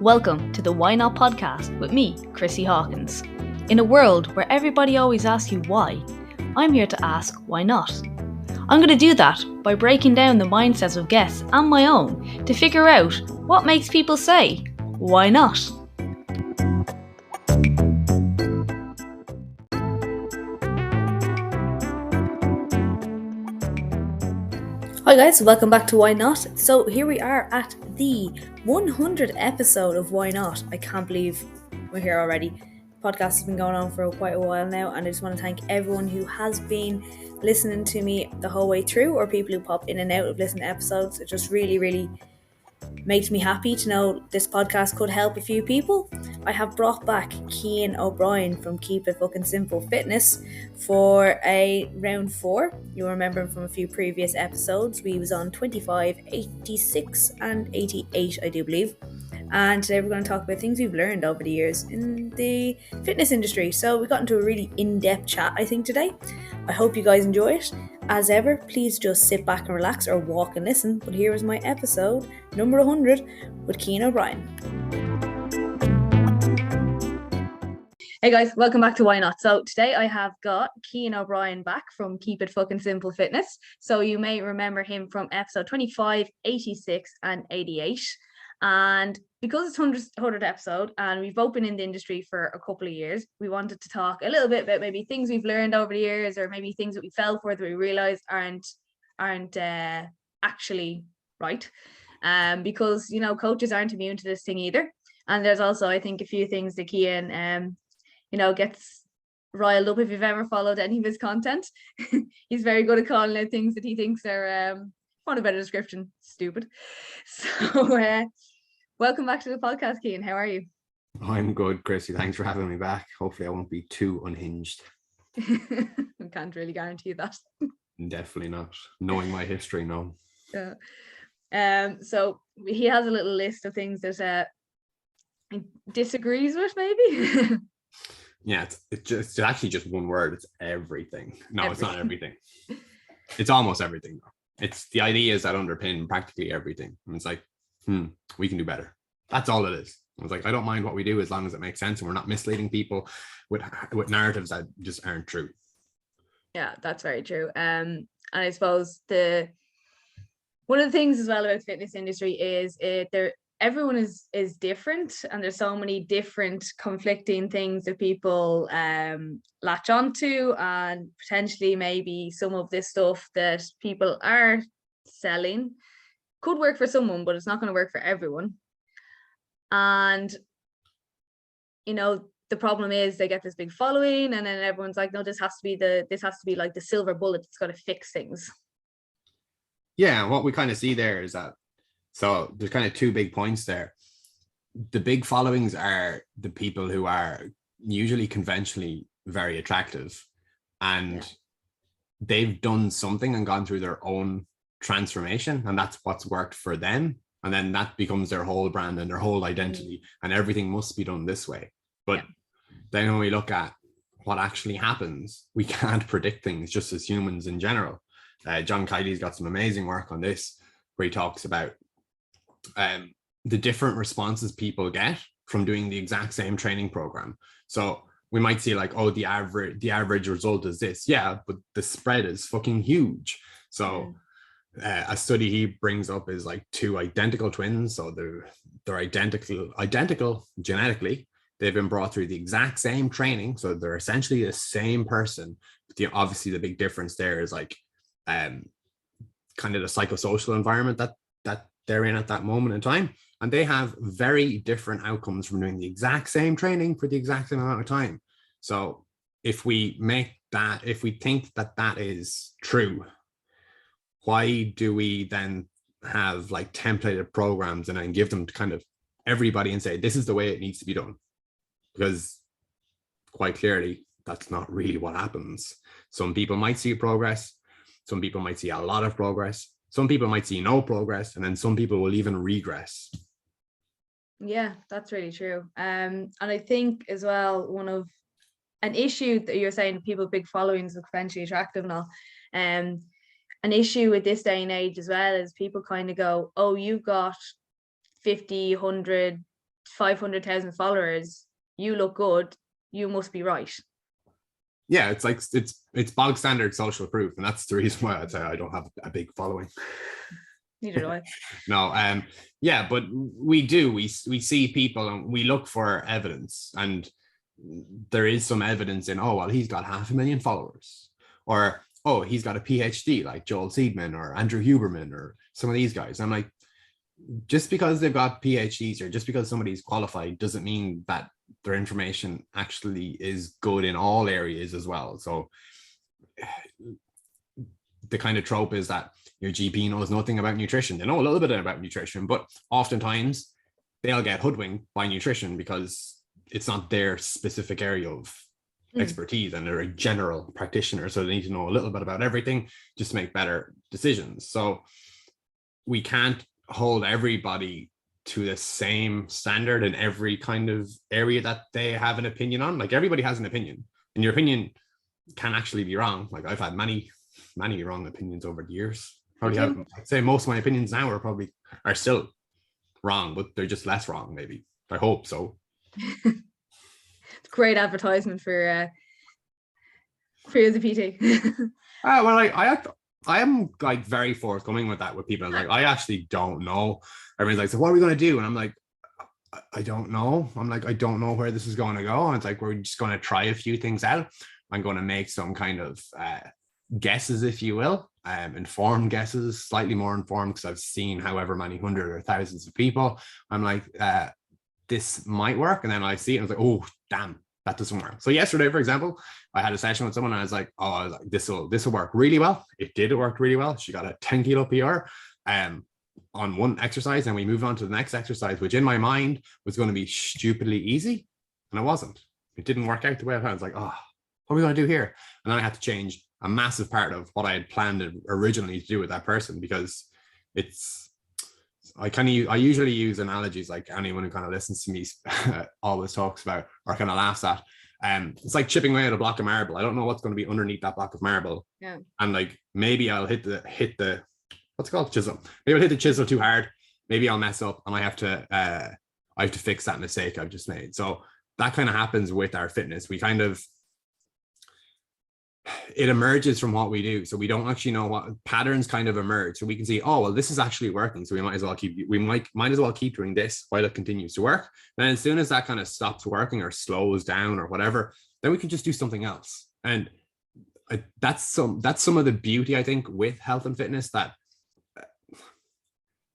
Welcome to the Why Not podcast with me, Chrissy Hawkins. In a world where everybody always asks you why, I'm here to ask why not. I'm going to do that by breaking down the mindsets of guests and my own to figure out what makes people say, why not? Hi guys, welcome back to Why Not. So here we are at the 100th episode of Why Not. I can't believe we're here already. The podcast has been going on for quite a while now, and I just want to thank everyone who has been listening to me the whole way through, or people who pop in and out of listening to episodes. It just really makes me happy to know this podcast could help a few people. I have brought back Cian O Brien from Keep It Fucking Simple Fitness for a round 4. You'll remember him from a few previous episodes. We was on 25, 86 and 88, I do believe. And today we're going to talk about things we've learned over the years in the fitness industry. So we got into a really in-depth chat, I think, today. I hope you guys enjoy it. As ever, please just sit back and relax or walk and listen. But here is my episode, number 100, with Cian O Brien. Hey guys, welcome back to Why Not. So today I have got Cian O Brien back from Keep It Fucking Simple Fitness. So you may remember him from episode 25, 86 and 88. And because it's 100th episode and we've both been in the industry for a couple of years, we wanted to talk a little bit about maybe things we've learned over the years, or maybe things that we fell for that we realized aren't actually right. Because, you know, coaches aren't immune to this thing either. And there's also, I think, a few things that Cian, gets riled up if you've ever followed any of his content. He's very good at calling out things that he thinks are, want a better description, stupid. So welcome back to the podcast, Cian. How are you? I'm good, Chrissy. Thanks for having me back. Hopefully I won't be too unhinged. I can't really guarantee that. Definitely not. Knowing my history, no. So he has a little list of things that he disagrees with, maybe. Yeah, it's actually just one word. It's everything. No, everything. It's not everything. It's almost everything, though. It's the ideas that underpin practically everything. And it's like, we can do better. That's all it is. I was like, I don't mind what we do as long as it makes sense and we're not misleading people with narratives that just aren't true. Yeah, that's very true. And I suppose one of the things as well about the fitness industry is everyone is different, and there's so many different conflicting things that people latch onto, and potentially maybe some of this stuff that people are selling could work for someone, but it's not going to work for everyone. And the problem is they get this big following, and then everyone's like, no, this has to be like the silver bullet that's got to fix things. Yeah, what we kind of see there is that, so there's kind of two big points there. The big followings are the people who are usually conventionally very attractive, and they've done something and gone through their own transformation, and that's what's worked for them, and then that becomes their whole brand and their whole identity, and everything must be done this way. But then when we look at what actually happens, we can't predict things just as humans in general. John Kiley's got some amazing work on this, where he talks about the different responses people get from doing the exact same training program. So we might see like, oh, the average result is this. Yeah, but the spread is fucking huge. So a study he brings up is like two identical twins. So they're identical genetically. They've been brought through the exact same training. So they're essentially the same person. But obviously the big difference there is like kind of the psychosocial environment that they're in at that moment in time. And they have very different outcomes from doing the exact same training for the exact same amount of time. So if we think that is true, why do we then have like templated programs and then give them to kind of everybody and say, this is the way it needs to be done? Because quite clearly, that's not really what happens. Some people might see progress. Some people might see a lot of progress. Some people might see no progress, and then some people will even regress. Yeah, that's really true. And I think as well, an issue that you're saying, people with big followings look potentially attractive and all. An issue with this day and age as well is people kind of go, oh, you've got 50, 100 500,000 followers, you look good, you must be right. Yeah, it's like it's bog standard social proof, and that's the reason why I'd say I don't have a big following. Neither do I. No, yeah, but we see people and we look for evidence, and there is some evidence in, oh well, he's got 500,000 followers, or oh, he's got a PhD like Joel Seedman or Andrew Huberman or some of these guys. I'm like, just because they've got PhDs or just because somebody's qualified doesn't mean that their information actually is good in all areas as well. So the kind of trope is that your GP knows nothing about nutrition. They know a little bit about nutrition, but oftentimes they'll get hoodwinked by nutrition because it's not their specific area of expertise, and they're a general practitioner, so they need to know a little bit about everything just to make better decisions. So we can't hold everybody to the same standard in every kind of area that they have an opinion on. Like, everybody has an opinion, and your opinion can actually be wrong. Like, I've had many wrong opinions over the years. Probably have, I'd say most of my opinions now are still wrong, but they're just less wrong, maybe. I hope so. It's great advertisement for you as a PT. Well, I am like very forthcoming with that with people. Like, I actually don't know. Everyone's like, so what are we going to do? And I'm like, I don't know. I'm like, I don't know where this is going to go. And it's like, we're just going to try a few things out. I'm going to make some kind of guesses, if you will, informed guesses, slightly more informed because I've seen however many hundreds or thousands of people. I'm like, this might work. And then I see it and I was like, oh, damn, that doesn't work. So yesterday, for example, I had a session with someone and I was like, this will work really well. It did work really well. She got a 10 kilo PR on one exercise, and we moved on to the next exercise, which in my mind was going to be stupidly easy. And it wasn't. It didn't work out the way I thought. I was like, oh, what are we going to do here? And then I had to change a massive part of what I had planned originally to do with that person, because I usually use analogies like anyone who kind of listens to me always talks about or kind of laughs at. It's like chipping away at a block of marble. I don't know what's going to be underneath that block of marble. Yeah. And like, maybe I'll hit the what's it called? Chisel. Maybe I'll hit the chisel too hard. Maybe I'll mess up and I have to fix that mistake I've just made. So that kind of happens with our fitness. We kind of, it emerges from what we do. So we don't actually know what patterns kind of emerge. So we can see, oh, well, this is actually working. So we might as well keep doing this while it continues to work. And as soon as that kind of stops working or slows down or whatever, then we can just do something else. And that's some of the beauty, I think, with health and fitness, that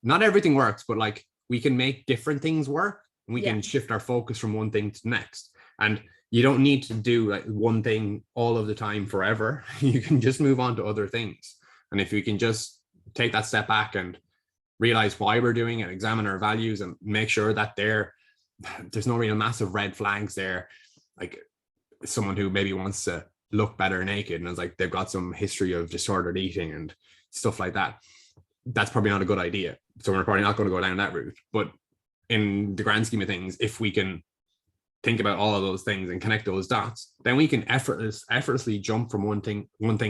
not everything works, but like, we can make different things work, and we can shift our focus from one thing to the next. And you don't need to do like one thing all of the time forever. You can just move on to other things. And if we can just take that step back and realize why we're doing it, examine our values, and make sure that there's no real massive red flags there. Like someone who maybe wants to look better naked and it's like they've got some history of disordered eating and stuff like that. That's probably not a good idea. So we're probably not going to go down that route. But in the grand scheme of things, if we can think about all of those things and connect those dots, then we can effortlessly jump from one thing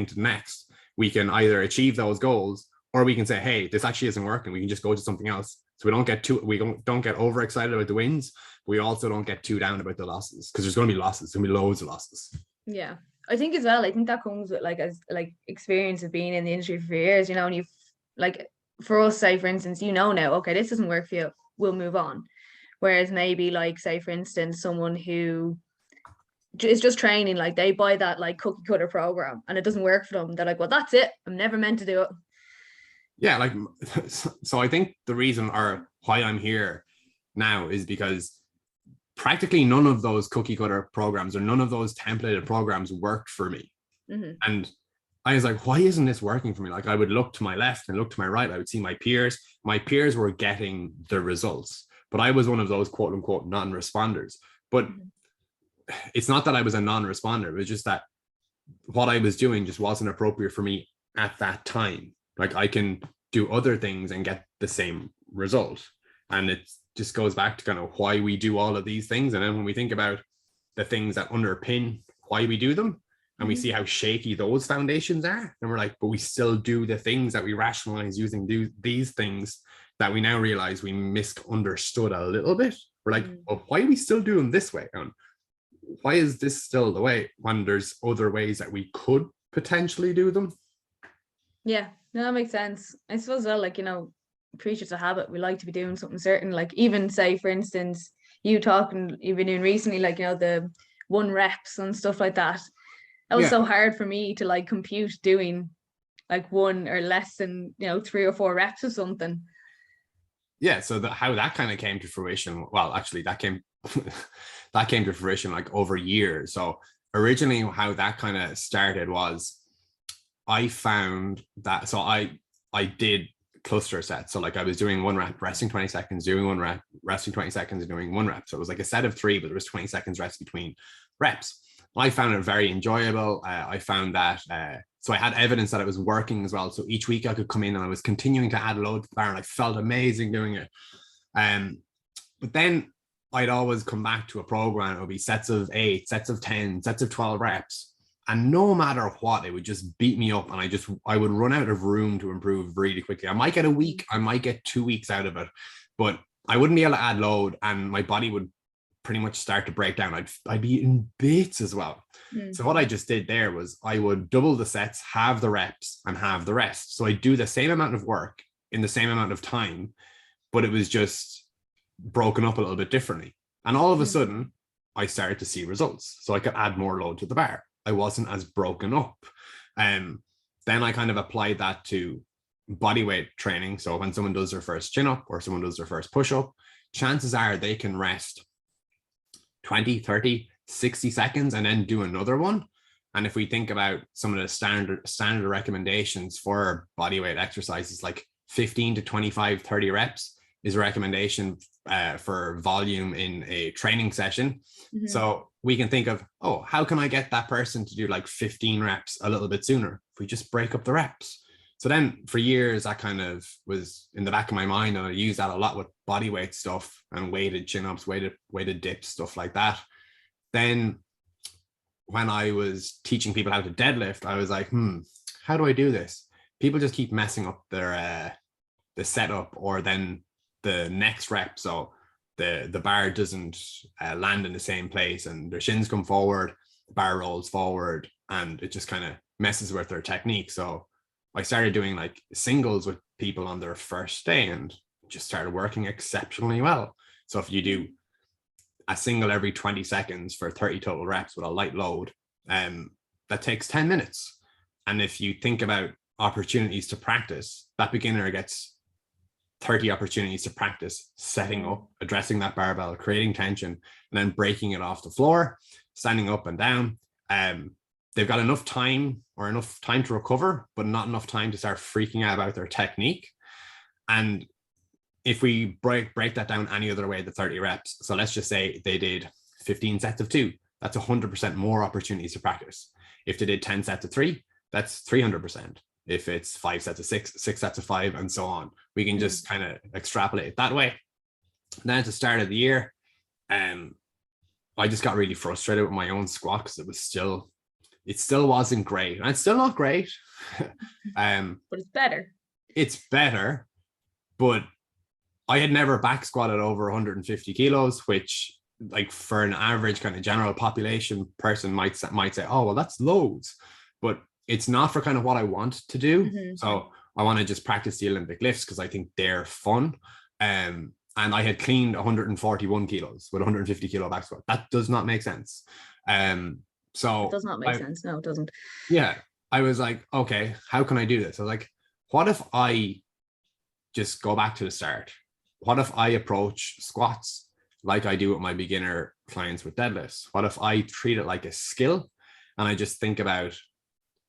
to the next. We can either achieve those goals, or we can say, hey, this actually isn't working. We can just go to something else. So we don't get overexcited about the wins. But we also don't get too down about the losses, because there's going to be losses. There's going to be loads of losses. Yeah, I think as well, I think that comes with like experience of being in the industry for years, you know, and you've like, for us, say for instance, you know now, okay, this doesn't work for you, we'll move on. Whereas maybe like, say for instance, someone who is just training, like they buy that like cookie cutter program and it doesn't work for them. They're like, well, that's it. I'm never meant to do it. Yeah, like, so I think the reason or why I'm here now is because practically none of those cookie cutter programs or none of those templated programs worked for me. Mm-hmm. And I was like, why isn't this working for me? Like, I would look to my left and look to my right. I would see my peers. My peers were getting the results, but I was one of those quote unquote non-responders. But it's not that I was a non-responder. It was just that what I was doing just wasn't appropriate for me at that time. Like, I can do other things and get the same result. And it just goes back to kind of why we do all of these things. And then when we think about the things that underpin why we do them, and we see how shaky those foundations are. And we're like, but we still do the things that we rationalize using these things that we now realize we misunderstood a little bit. We're like, well, why are we still doing this way? And why is this still the way when there's other ways that we could potentially do them? Yeah, no, that makes sense. I suppose, well, like, creatures of habit, we like to be doing something certain. Like, even say, for instance, you've been doing recently, like, the 1 reps and stuff like that. That was so hard for me to like compute doing like 1 or less than 3 or 4 reps of something. Yeah, so how that kind of came to fruition, well, actually that came to fruition like over years. So originally how that kind of started was I found that, so I did cluster sets. So like I was doing 1 rep, resting 20 seconds, doing 1 rep, resting 20 seconds, and doing 1 rep. So it was like a set of 3, but there was 20 seconds rest between reps. I found it very enjoyable. I found that, so I had evidence that it was working as well. So each week I could come in and I was continuing to add load to the bar and I felt amazing doing it. But then I'd always come back to a program. It would be sets of 8, sets of 10, sets of 12 reps. And no matter what, it would just beat me up. And I would run out of room to improve really quickly. I might get a week, I might get 2 weeks out of it, but I wouldn't be able to add load and my body would pretty much start to break down. I'd be in bits as well. So what I just did there was I would double the sets, have the reps and have the rest. So I do the same amount of work in the same amount of time, but it was just broken up a little bit differently. And all of a sudden I started to see results. So I could add more load to the bar. I wasn't as broken up. Then I kind of applied that to body weight training. So when someone does their first chin up or someone does their first push up, chances are they can rest 20, 30, 60 seconds and then do another one. And if we think about some of the standard recommendations for body weight exercises, like 15 to 25, 30 reps is a recommendation for volume in a training session. So we can think of, oh, how can I get that person to do like 15 reps a little bit sooner if we just break up the reps? So then for years, that kind of was in the back of my mind, and I use that a lot with body weight stuff and weighted chin-ups, weighted dips, stuff like that. Then when I was teaching people how to deadlift, I was like, how do I do this? People just keep messing up their the setup or then the next rep. So the bar doesn't land in the same place and their shins come forward, the bar rolls forward, and it just kind of messes with their technique. So I started doing like singles with people on their first day and just started working exceptionally well. So if you do a single every 20 seconds for 30 total reps with a light load, that takes 10 minutes. And if you think about opportunities to practice, that beginner gets 30 opportunities to practice setting up, addressing that barbell, creating tension, and then breaking it off the floor, standing up and down. They've got enough time to recover, but not enough time to start freaking out about their technique. And if we break that down any other way, the 30 reps. So let's just say they did 15 sets of 2. That's 100% more opportunities to practice. If they did 10 sets of 3, that's 300%. If it's 5 sets of 6, 6 sets of 5, and so on, we can just kind of extrapolate it that way. Then at the start of the year, I just got really frustrated with my own squat because it still wasn't great, and it's still not great. But it's better. It's better, but I had never back squatted over 150 kilos, which, like, for an average kind of general population person might say, oh, well, that's loads, but it's not for kind of what I want to do. So I want to just practice the Olympic lifts because I think they're fun. And I had cleaned 141 kilos with 150 kilo back squat. That does not make sense. So it does not make sense. No, it doesn't. Yeah. I was like, okay, how can I do this? I was like, what if I just go back to the start? What if I approach squats like I do with my beginner clients with deadlifts? What if I treat it like a skill and I just think about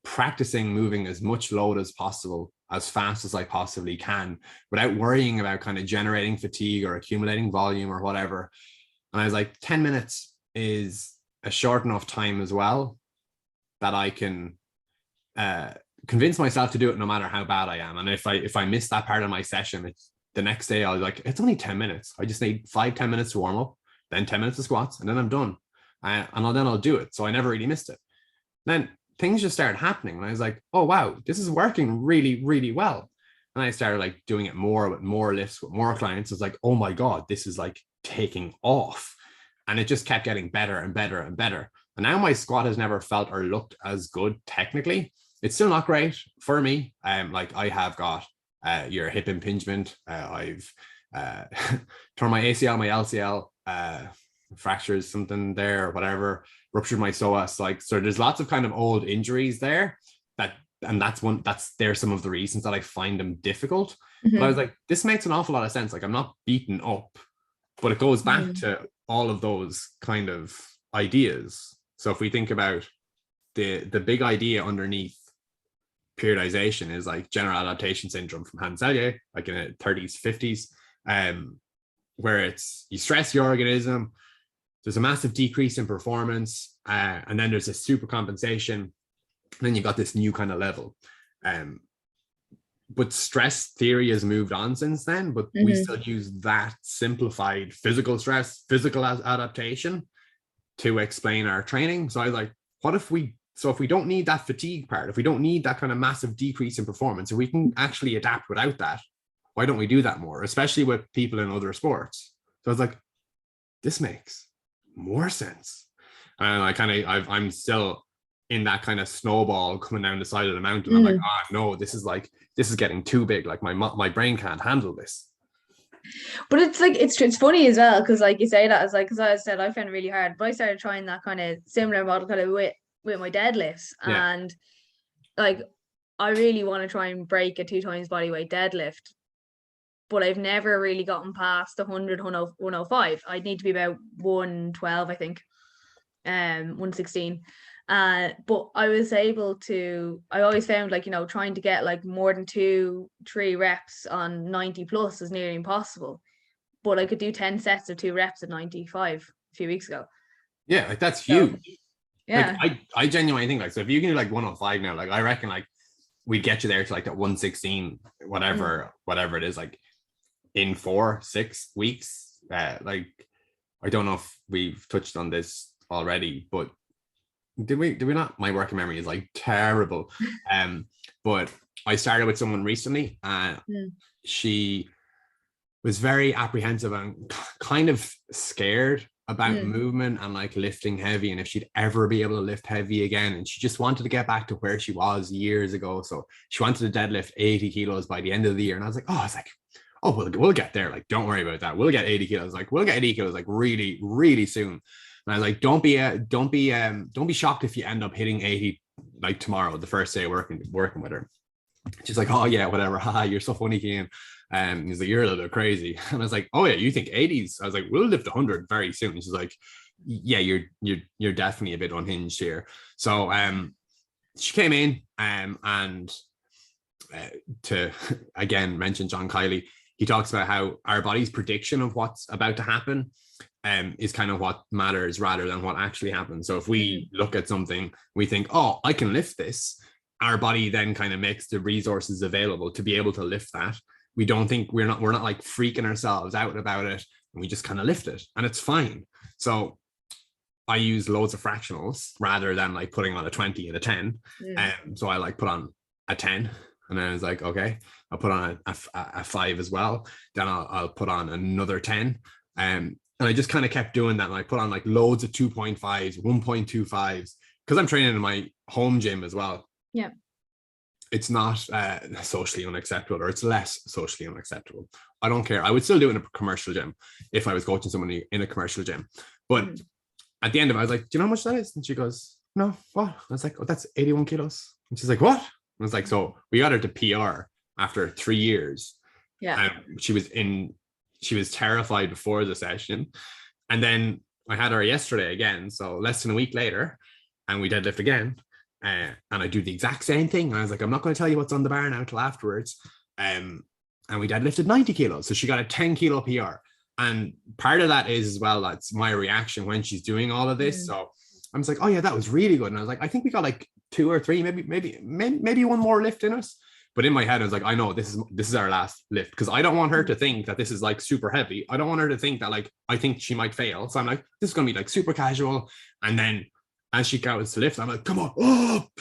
practicing moving as much load as possible, as fast as I possibly can, without worrying about kind of generating fatigue or accumulating volume or whatever. And I was like, 10 minutes is a short enough time as well that I can convince myself to do it no matter how bad I am. And if I miss that part of my session, it's the next day I was like, it's only 10 minutes. I just need 5-10 minutes to warm up, then 10 minutes of squats, and then I'm done. And then I'll do it. So I never really missed it. Then things just started happening. And I was like, oh, wow, this is working really, really well. And I started like doing it more with more lifts, with more clients. It's like, oh my God, this is like taking off. And it just kept getting better and better and better. And now my squat has never felt or looked as good technically. It's still not great for me. Like I have got your hip impingement. I've torn my ACL, my LCL, fractures something there or whatever, ruptured my psoas. Like, so there's lots of kind of old injuries there there's some of the reasons that I find them difficult. But I was like, this makes an awful lot of sense. Like, I'm not beaten up, but it goes back to all of those kind of ideas. So if we think about the big idea underneath periodization is like general adaptation syndrome from Hans Selye, like in the 30s, 50s, where it's you stress your organism, there's a massive decrease in performance, and then there's a super compensation. And then you got this new kind of level. But stress theory has moved on since then, but we still use that simplified physical stress, physical adaptation to explain our training. So I was like, if we don't need that fatigue part, if we don't need that kind of massive decrease in performance, if we can actually adapt without that, why don't we do that more, especially with people in other sports? So I was like, this makes more sense. And I'm still in that kind of snowball coming down the side of the mountain. I'm like, oh no, this is getting too big. Like my brain can't handle this. But it's like, it's funny as well, because like you say that, as like, because I said I found it really hard, but I started trying that kind of similar model kind of with my deadlifts. And like, I really want to try and break a 2 times body weight deadlift, but I've never really gotten past 100, 105. I'd need to be about 112, I think, 116. But I was able to, I always found like, trying to get like more than 2-3 reps on 90 plus is nearly impossible. But I could do 10 sets of 2 reps at 95 a few weeks ago. Yeah, like that's huge. Yeah. Like, I genuinely think like, so if you can do like 105 now, like I reckon like we'd get you there to like that 116, whatever it is, like in 4-6 weeks. Like, I don't know if we've touched on this already, but did we not? My working memory is like terrible. But I started with someone recently, and she was very apprehensive and kind of scared about movement and like lifting heavy, and if she'd ever be able to lift heavy again. And she just wanted to get back to where she was years ago. So she wanted to deadlift 80 kilos by the end of the year. And I was like, oh, we'll get there. Like, don't worry about that. We'll get 80 kilos. Like, we'll get 80 kilos like really, really soon. And I was like, don't be shocked if you end up hitting 80 like tomorrow, the first day working with her. She's like, oh yeah, whatever. Haha, you're so funny, Cian. And he's like, you're a little bit crazy. And I was like, oh yeah, you think 80s? I was like, we'll lift 100 very soon. And she's like, yeah, you're definitely a bit unhinged here. So she came in and to again mention John Kiley, he talks about how our body's prediction of what's about to happen is kind of what matters rather than what actually happens. So if we look at something, we think, oh, I can lift this. Our body then kind of makes the resources available to be able to lift that. We don't think we're not like freaking ourselves out about it, and we just kind of lift it, and it's fine. So I use loads of fractionals rather than like putting on a 20 and a 10. So I like put on a 10, and then I was like, okay, I'll put on a 5 as well. Then I'll put on another 10. And I just kind of kept doing that. And I put on like loads of 2.5s, 1.25s, because I'm training in my home gym as well. Yeah. It's not socially unacceptable, or it's less socially unacceptable. I don't care. I would still do it in a commercial gym if I was coaching someone in a commercial gym. But at the end of it, I was like, do you know how much that is? And she goes, no, what? I was like, oh, that's 81 kilos. And she's like, what? I was like, so we got her to PR after 3 years. Yeah. She was terrified before the session. And then I had her yesterday again. So less than a week later, and we deadlift again. And I do the exact same thing. And I was like, I'm not going to tell you what's on the bar now till afterwards. And we deadlifted 90 kilos. So she got a 10 kilo PR. And part of that is as well, that's my reaction when she's doing all of this. So I was like, oh yeah, that was really good. And I was like, I think we got like 2 or 3, maybe one more lift in us. But in my head, I was like, I know this is our last lift, because I don't want her to think that this is like super heavy. I don't want her to think that like, I think she might fail. So I'm like, this is going to be like super casual. And then as she goes to lift, I'm like, come on, up.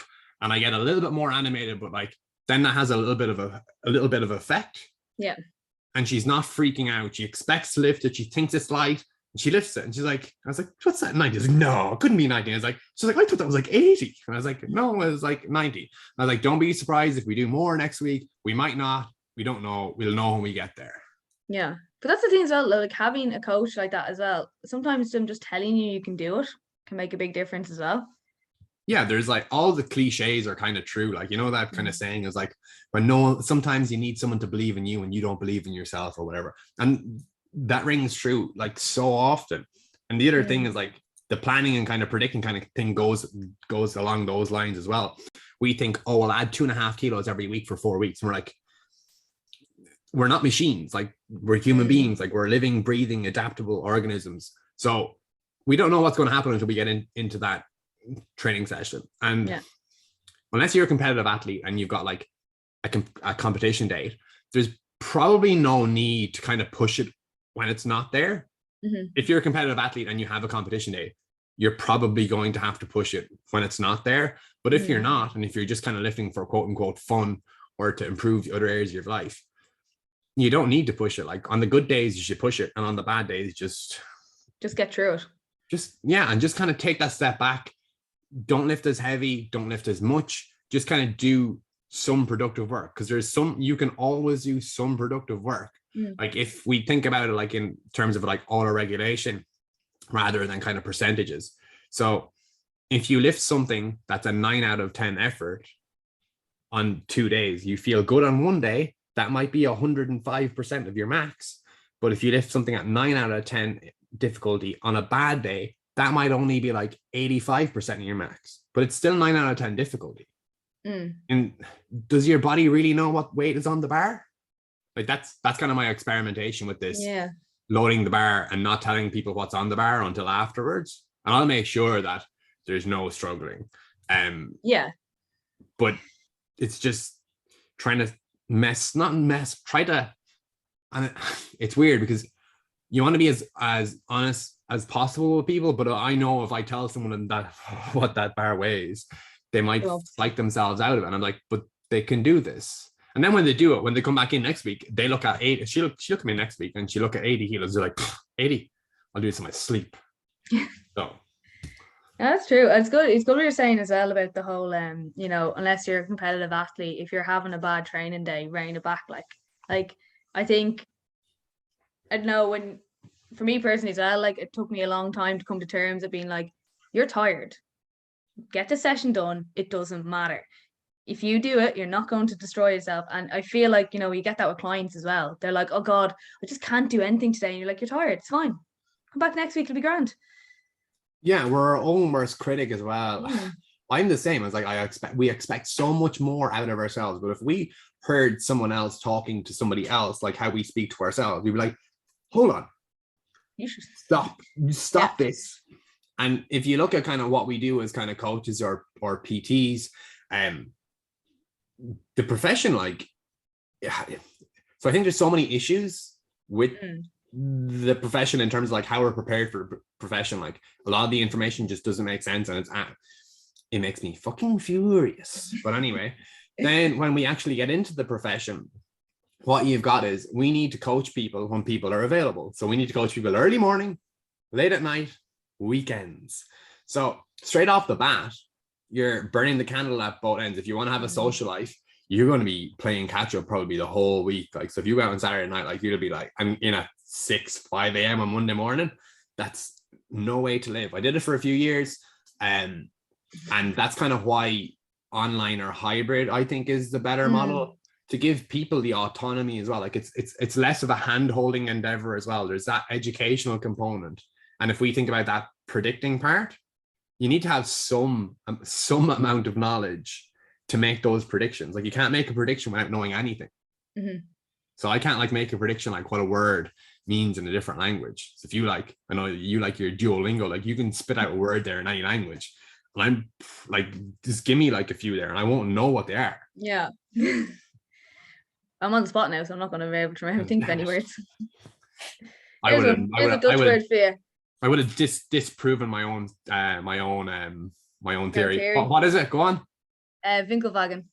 and I get a little bit more animated, but like then that has a little bit of effect. Yeah. And she's not freaking out. She expects to lift it. She thinks it's light. And she lifts it. And she's like, I was like, what's that, 90? She's like, no, it couldn't be 90. I was like, she's like, I thought that was like 80. And I was like, no, it was like 90. And I was like, don't be surprised if we do more next week. We might not. We don't know. We'll know when we get there. Yeah. But that's the thing as well, like having a coach like that as well. Sometimes them just telling you can do it can make a big difference as well. Yeah, there's like all the cliches are kind of true. Like, you know, that kind of saying is like, sometimes you need someone to believe in you and you don't believe in yourself or whatever. And that rings true like so often. And the other thing is like the planning and kind of predicting kind of thing goes along those lines as well. We think, oh, we'll add 2.5 kilos every week for 4 weeks. And we're like, we're not machines. Like, we're human beings. Like, we're living, breathing, adaptable organisms. So we don't know what's going to happen until we get into that training session. And unless you're a competitive athlete and you've got like a competition date, there's probably no need to kind of push it when it's not there. If you're a competitive athlete and you have a competition date, you're probably going to have to push it when it's not there. But if you're not, and if you're just kind of lifting for quote unquote fun or to improve the other areas of your life, you don't need to push it. Like, on the good days you should push it, and on the bad days just get through it. And just kind of take that step back. Don't lift as heavy, don't lift as much, just kind of do some productive work, because you can always do some productive work. Like, if we think about it like in terms of like auto regulation rather than kind of percentages. So if you lift something that's a 9 out of 10 effort on 2 days, you feel good on one day, that might be 105% of your max. But if you lift something at 9 out of 10 difficulty on a bad day, that might only be like 85% of your max, but it's still 9 out of 10 difficulty. And does your body really know what weight is on the bar? Like, that's kind of my experimentation with this. Loading the bar and not telling people what's on the bar until afterwards. And I'll make sure that there's no struggling. But it's just trying to try to, and it's weird because you want to be as honest as possible with people, but I know if I tell someone that what that bar weighs, they might psych themselves out of it. And I'm like, but they can do this. And then when they do it, when they come back in next week, they look at 80. She look at me next week and she look at 80 kilos. They're like, 80. I'll do this in my sleep. So yeah, that's true. It's good. It's good what you're saying as well about the whole, you know, unless you're a competitive athlete, if you're having a bad training day, rein it back. Like I think, I don't know, for me personally as well, like, it took me a long time to come to terms of being like, you're tired. Get the session done. It doesn't matter. If you do it, you're not going to destroy yourself. And I feel like, you know, you get that with clients as well. They're like, oh God, I just can't do anything today. And you're like, you're tired. It's fine. Come back next week. It'll be grand. Yeah, we're our own worst critic as well. I'm the same. It's like, we expect so much more out of ourselves. But if we heard someone else talking to somebody else, like how we speak to ourselves, we'd be like, hold on. You should stop this. And if you look at kind of what we do as kind of coaches or PTs, the profession, like, so I think there's so many issues with the profession in terms of like how we're prepared for the profession. Like, a lot of the information just doesn't make sense, and it makes me fucking furious. But anyway, then when we actually get into the profession, what you've got is, we need to coach people when people are available. So we need to coach people early morning, late at night, weekends. So straight off the bat, you're burning the candle at both ends. If you want to have a social life, you're going to be playing catch up probably the whole week. Like, so if you go out on Saturday night, like, you'll be like, I'm in at 5 a.m. on Monday morning. That's no way to live. I did it for a few years. And that's kind of why online or hybrid, I think, is the better model, to give people the autonomy as well. Like, it's less of a hand-holding endeavor as well. There's that educational component. And if we think about that predicting part, you need to have some amount of knowledge to make those predictions. Like, you can't make a prediction without knowing anything. So I can't like make a prediction like what a word means in a different language. So if you like, I know you like your Duolingo, like, you can spit out a word there in any language. And I'm like, just give me like a few there and I won't know what they are. Yeah. I'm on the spot now, so I'm not going to be able to remember think of any words. I would have disproven my own theory. What is it? Go on. Winkelwagen.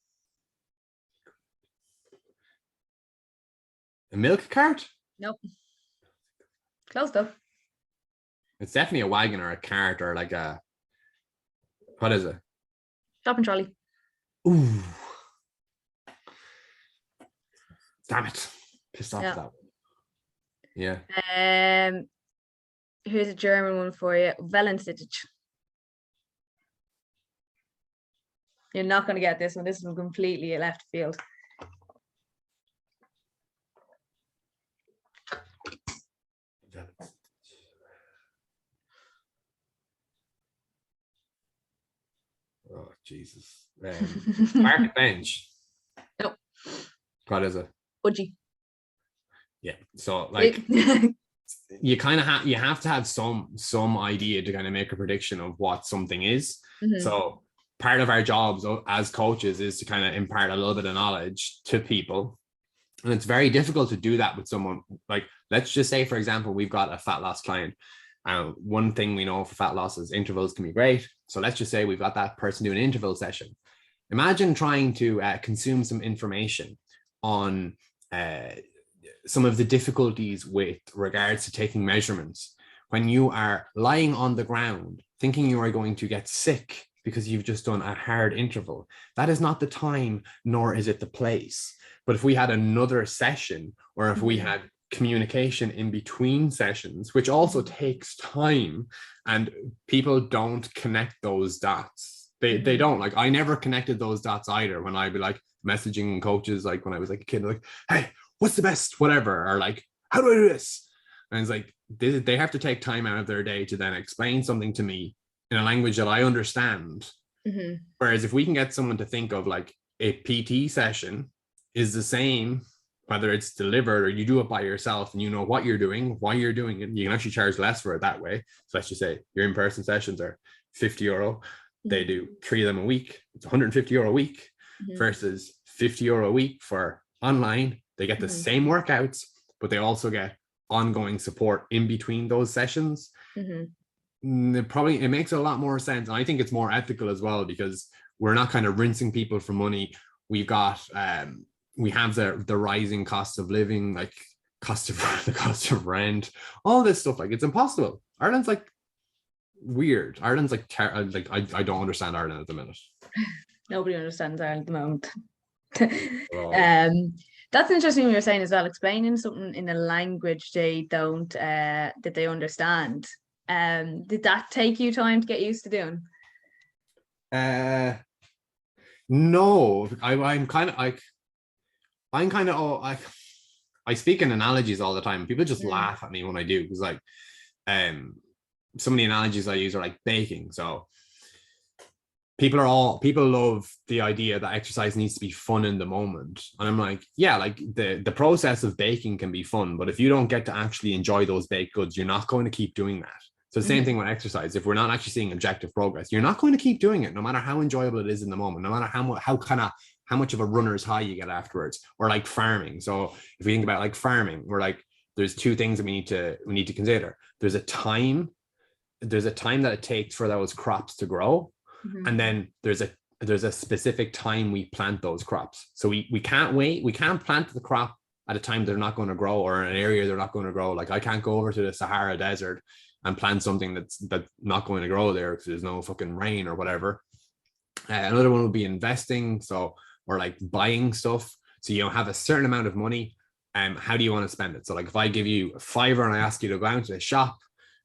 A milk cart? Nope. Close though. It's definitely a wagon or a cart or like a, what is it? Shopping trolley. Ooh. Damn it. Pissed off Yeah. at that one. Yeah. Here's a German one for you. Wellensittich. You're not going to get this one. This is completely a left field. Oh, Jesus. Park bench. Nope. What is it? Budgie. Yeah. So like you kind of have to have some idea to kind of make a prediction of what something is. Mm-hmm. So part of our jobs as coaches is to kind of impart a little bit of knowledge to people. And it's very difficult to do that with someone. Like, let's just say, for example, we've got a fat loss client. One thing we know for fat loss is intervals can be great. So let's just say we've got that person doing an interval session. Imagine trying to consume some information on some of the difficulties with regards to taking measurements when you are lying on the ground thinking you are going to get sick because you've just done a hard interval. That is not the time, nor is it the place. But if we had another session, or if we had communication in between sessions, which also takes time, and people don't connect those dots. They don't. Like, I never connected those dots either when I'd be like messaging coaches, like when I was like a kid, like, hey, what's the best whatever, or like, how do I do this? And it's like they have to take time out of their day to then explain something to me in a language that I understand. Whereas if we can get someone to think of like a PT session is the same, whether it's delivered or you do it by yourself and you know what you're doing, why you're doing it, you can actually charge less for it that way. So let's just say your in-person sessions are €50. They do 3 of them a week. It's €150 a week versus €50 a week for online. They get the same workouts, but they also get ongoing support in between those sessions. It makes a lot more sense. And I think it's more ethical as well, because we're not kind of rinsing people for money. We've got we have the rising cost of living, like the cost of rent, all this stuff. Like, it's impossible. Ireland's like weird. Ireland's like I don't understand Ireland at the minute. Nobody understands Ireland at the moment. That's interesting what you're saying as well, explaining something in a language they don't that they understand. Did that take you time to get used to doing? No, I'm kind of I speak in analogies all the time. People just laugh at me when I do, because like some of the analogies I use are like baking. So people love the idea that exercise needs to be fun in the moment. And I'm like, yeah, like the process of baking can be fun, but if you don't get to actually enjoy those baked goods, you're not going to keep doing that. So the same thing with exercise. If we're not actually seeing objective progress, you're not going to keep doing it, no matter how enjoyable it is in the moment, no matter how much of a runner's high you get afterwards. Or like farming. So if we think about like farming, we're like, there's 2 things that we need to consider. There's a time that it takes for those crops to grow. And then there's a specific time we plant those crops. So we can't wait. We can't plant the crop at a time they're not going to grow, or in an area they're not going to grow. Like, I can't go over to the Sahara Desert and plant something that's not going to grow there because there's no fucking rain or whatever. Another one would be investing. So, or like buying stuff. So you have a certain amount of money. How do you want to spend it? So like, if I give you a $5 and I ask you to go out to a shop,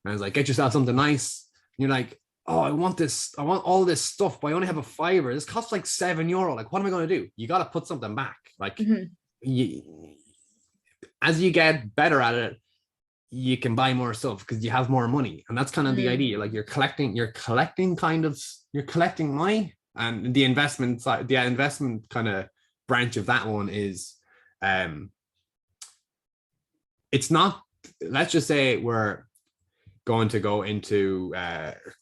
and I was like, get yourself something nice, and you're like, oh, I want all this stuff, but I only have a $5. This costs like €7. Like, what am I going to do? You got to put something back. Like, as you get better at it, you can buy more stuff because you have more money. And that's kind of the idea. Like, you're collecting money. And the investment side, the investment kind of branch of that one is, it's not, let's just say we're going to go into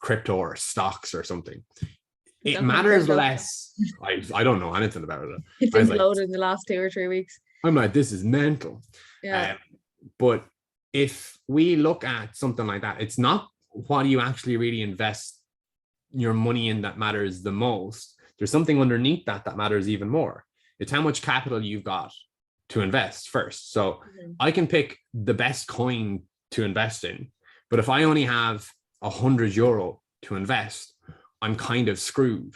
crypto or stocks or something. It matters less. I don't know anything about it. It's imploded in the last 2 or 3 weeks. I'm like, this is mental. Yeah. But if we look at something like that, it's not what you actually really invest your money in that matters the most. there's something underneath that matters even more. It's how much capital you've got to invest first. So I can pick the best coin to invest in, but if I only have €100 to invest, I'm kind of screwed.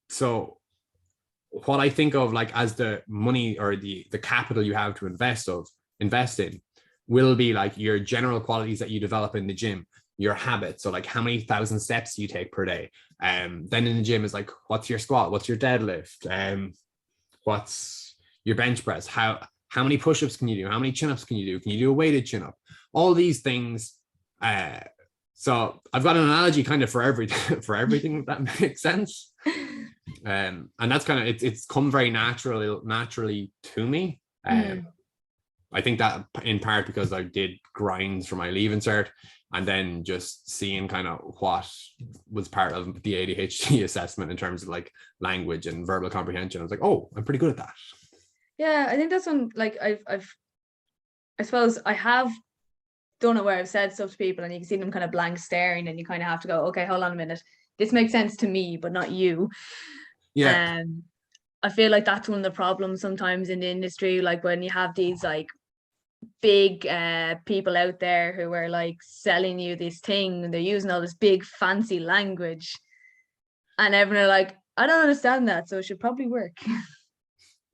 So what I think of like as the money or the capital you have to invest in will be like your general qualities that you develop in the gym, your habits. So like how many thousand steps you take per day. Then in the gym is like, what's your squat? What's your deadlift? What's your bench press? How many push-ups can you do? How many chin-ups can you do? Can you do a weighted chin-up? All these things. So I've got an analogy kind of for everything, if that makes sense. And that's kind of it's come very naturally to me. I think that in part because I did grinds for my Leaving Cert, and then just seeing kind of what was part of the ADHD assessment in terms of like language and verbal comprehension. I was like, oh, I'm pretty good at that. Yeah, I think that's one, like I suppose I have done it where I've said stuff to people and you can see them kind of blank staring and you kind of have to go, okay, hold on a minute. This makes sense to me, but not you. Yeah. I feel like that's one of the problems sometimes in the industry, like when you have these like big people out there who are like selling you this thing and they're using all this big fancy language and everyone are like, I don't understand that, so it should probably work.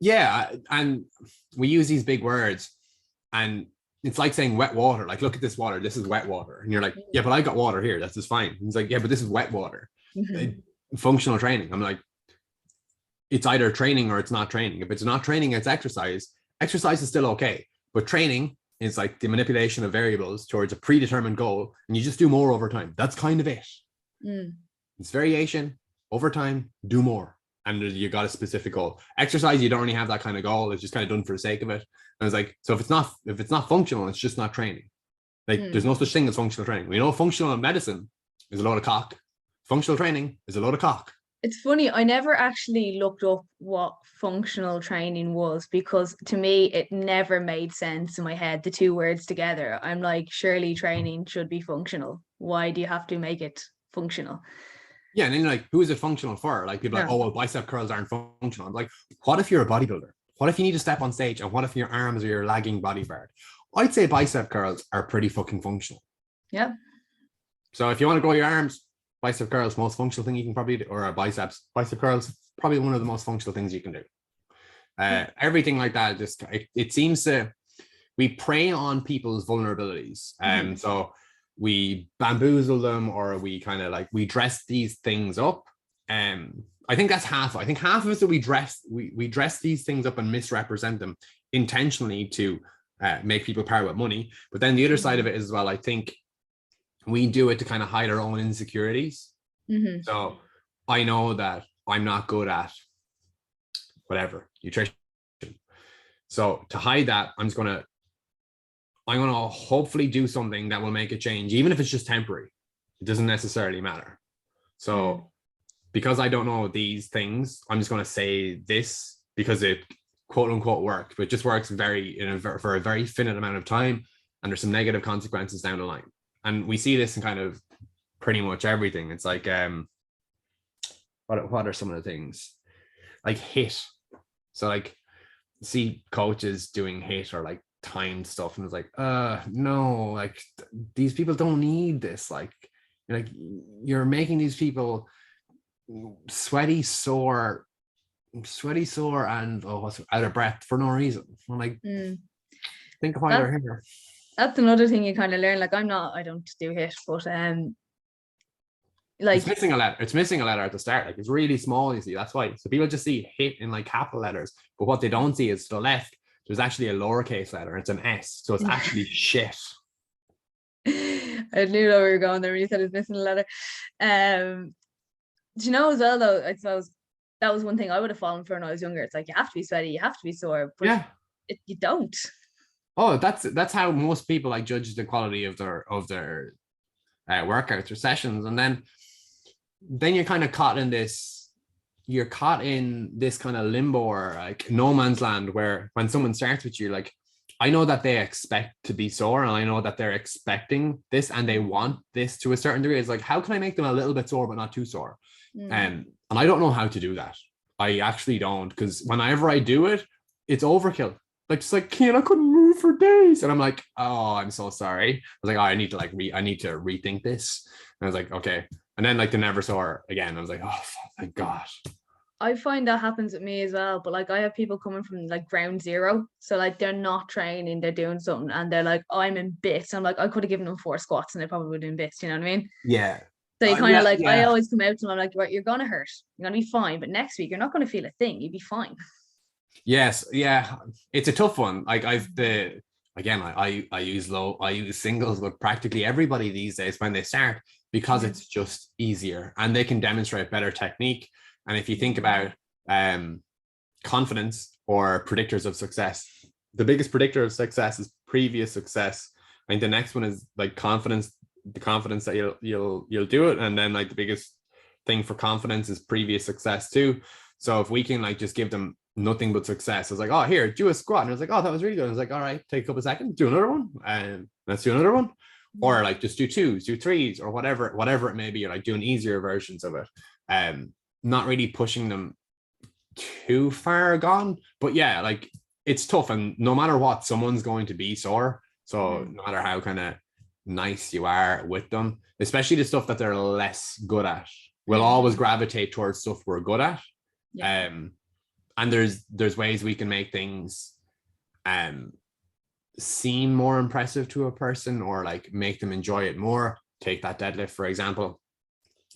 Yeah, and we use these big words and it's like saying wet water. Like, look at this water. This is wet water. And you're like, yeah, but I got water here. That's just fine. He's like, yeah, but this is wet water. Functional training. I'm like, it's either training or it's not training. If it's not training, it's exercise. Exercise is still okay. But training is like the manipulation of variables towards a predetermined goal. And you just do more over time. That's kind of it. It's variation over time, do more. And you got a specific goal. Exercise, you don't really have that kind of goal. It's just kind of done for the sake of it. And it's like, so if it's not functional, it's just not training. Like there's no such thing as functional training. We know functional medicine is a load of cock. Functional training is a load of cock. It's funny, I never actually looked up what functional training was because to me it never made sense in my head, the two words together. I'm like, surely training should be functional. Why do you have to make it functional? Yeah, and then like, who is it functional for? Like people are like, oh, well, bicep curls aren't functional. I'm like, what if you're a bodybuilder? What if you need to step on stage and what if your arms are your lagging body part? I'd say bicep curls are pretty fucking functional. Yeah. So if you want to grow your arms, bicep curls, most functional thing you can probably do, or bicep curls, probably one of the most functional things you can do. Everything like that, just it seems to, we prey on people's vulnerabilities. So we bamboozle them, or we kind of like, we dress these things up. I think that's half. I think half of it is that we dress these things up and misrepresent them intentionally to make people part with money. But then the other side of it is, as well, I think we do it to kind of hide our own insecurities. So I know that I'm not good at whatever, nutrition. So to hide that, I'm going to hopefully do something that will make a change, even if it's just temporary. It doesn't necessarily matter. So because I don't know these things, I'm just going to say this because it quote unquote worked, but it just works for a very finite amount of time. And there's some negative consequences down the line. And we see this in kind of pretty much everything. It's like, what are some of the things? Like HIIT. So like, see coaches doing HIIT or like timed stuff, and it's like, no, like these people don't need this. Like you're making these people sweaty, sore, and out of breath for no reason. I'm like, think of why they're here. That's another thing you kind of learn. Like I don't do HIIT, but like it's missing a letter. It's missing a letter at the start. Like it's really small, you see. That's why. So people just see HIIT in like capital letters, but what they don't see is to the left, there's actually a lowercase letter. It's an S, so it's actually shit. I knew where we were going there when you said it's missing a letter. Do you know as well though? I suppose that was one thing I would have fallen for when I was younger. It's like you have to be sweaty, you have to be sore, but you don't. Oh, that's how most people like judge the quality of their workouts or sessions, and then you're kind of caught in this. You're caught in this kind of limbo or like no man's land where when someone starts with you, like I know that they expect to be sore and I know that they're expecting this and they want this to a certain degree. It's like, how can I make them a little bit sore but not too sore? And And I don't know how to do that. I actually don't, because whenever I do it, it's overkill. Like, just like, Cian, I couldn't move for days. And I'm like, oh, I'm so sorry. I was like, oh, I need to I need to rethink this. And I was like, okay. And then like the never saw her again. I was like, oh, thank God. I find that happens with me as well, but like I have people coming from like ground zero, so like they're not training, they're doing something, and they're like, oh, I'm in bits. I'm like, I could have given them 4 squats, and they probably would have been bits. You know what I mean? Yeah. So you kind of like, I Yeah. always come out to them, I'm like, right, you're gonna hurt, you're gonna be fine, but next week you're not gonna feel a thing. You'll be fine. Yes. Yeah. It's a tough one. Like I use singles with practically everybody these days when they start, because it's just easier and they can demonstrate better technique. And if you think about confidence or predictors of success, the biggest predictor of success is previous success. I think the next one is like confidence, the confidence that you'll do it. And then like the biggest thing for confidence is previous success too. So if we can like just give them nothing but success, I was like, oh, here, do a squat. And I was like, oh, that was really good. I was like, all right, take a couple of seconds, do another one, and let's do another one. Or like just do 2s, do 3s, or whatever it may be, or like doing easier versions of it. Not really pushing them too far gone, but yeah, like it's tough, and no matter what, someone's going to be sore. So no matter how kind of nice you are with them, especially the stuff that they're less good at, we'll always gravitate towards stuff we're good at. And there's ways we can make things seem more impressive to a person, or like make them enjoy it more. Take that deadlift, for example.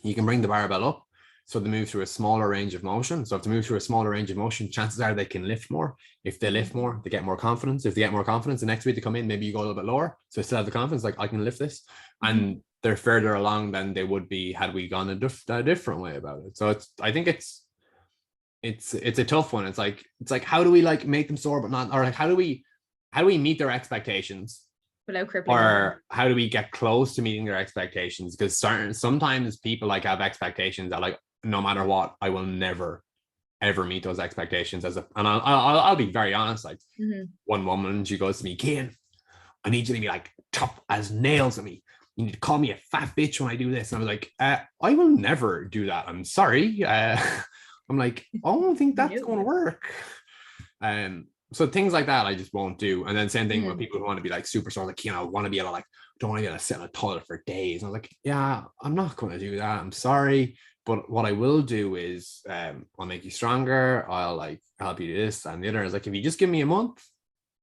You can bring the barbell up so they move through a smaller range of motion. So if they move through a smaller range of motion, chances are they can lift more. If they lift more, they get more confidence. If they get more confidence, the next week they come in, maybe you go a little bit lower. So they still have the confidence, like, I can lift this. And they're further along than they would be had we gone a different way about it. So I think it's a tough one. It's like how do we like make them sore but not, or like how do we meet their expectations without crippling, or how do we get close to meeting their expectations? Because sometimes people like have expectations that like, no matter what, I will never ever meet those expectations. And I'll be very honest. Like one woman, she goes to me, Cian, I need you to be like tough as nails at me. You need to call me a fat bitch when I do this. And I was like, I will never do that. I'm sorry. I'm like, I don't think that's going to work. So things like that I just won't do. And then same thing with people who want to be like super strong, like, I want to be able to like, don't want to be able to sit on a toilet for days. And I was like, yeah, I'm not going to do that. I'm sorry. But what I will do is I'll make you stronger. I'll like help you do this and the other. Is like, if you just give me a month,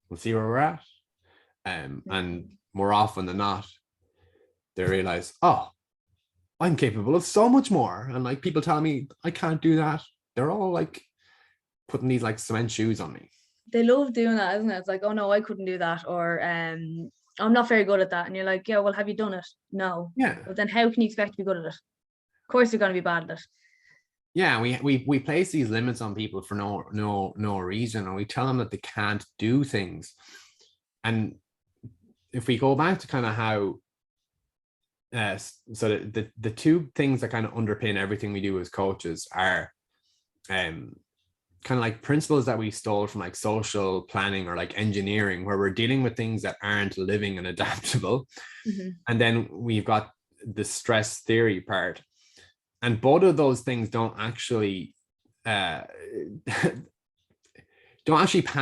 we'll see where we're at. And more often than not, they realize, oh, I'm capable of so much more. And like people tell me I can't do that. They're all like putting these like cement shoes on me. They love doing that, isn't it? It's like, oh no, I couldn't do that, or I'm not very good at that. And you're like, yeah, well, have you done it? No. Yeah. But then how can you expect to be good at it? Of course you're going to be bad at it. Yeah, we place these limits on people for no reason, and we tell them that they can't do things. And if we go back to kind of how so the two things that kind of underpin everything we do as coaches are kind of like principles that we stole from like social planning or like engineering, where we're dealing with things that aren't living and adaptable. And then we've got the stress theory part, and both of those things don't actually pan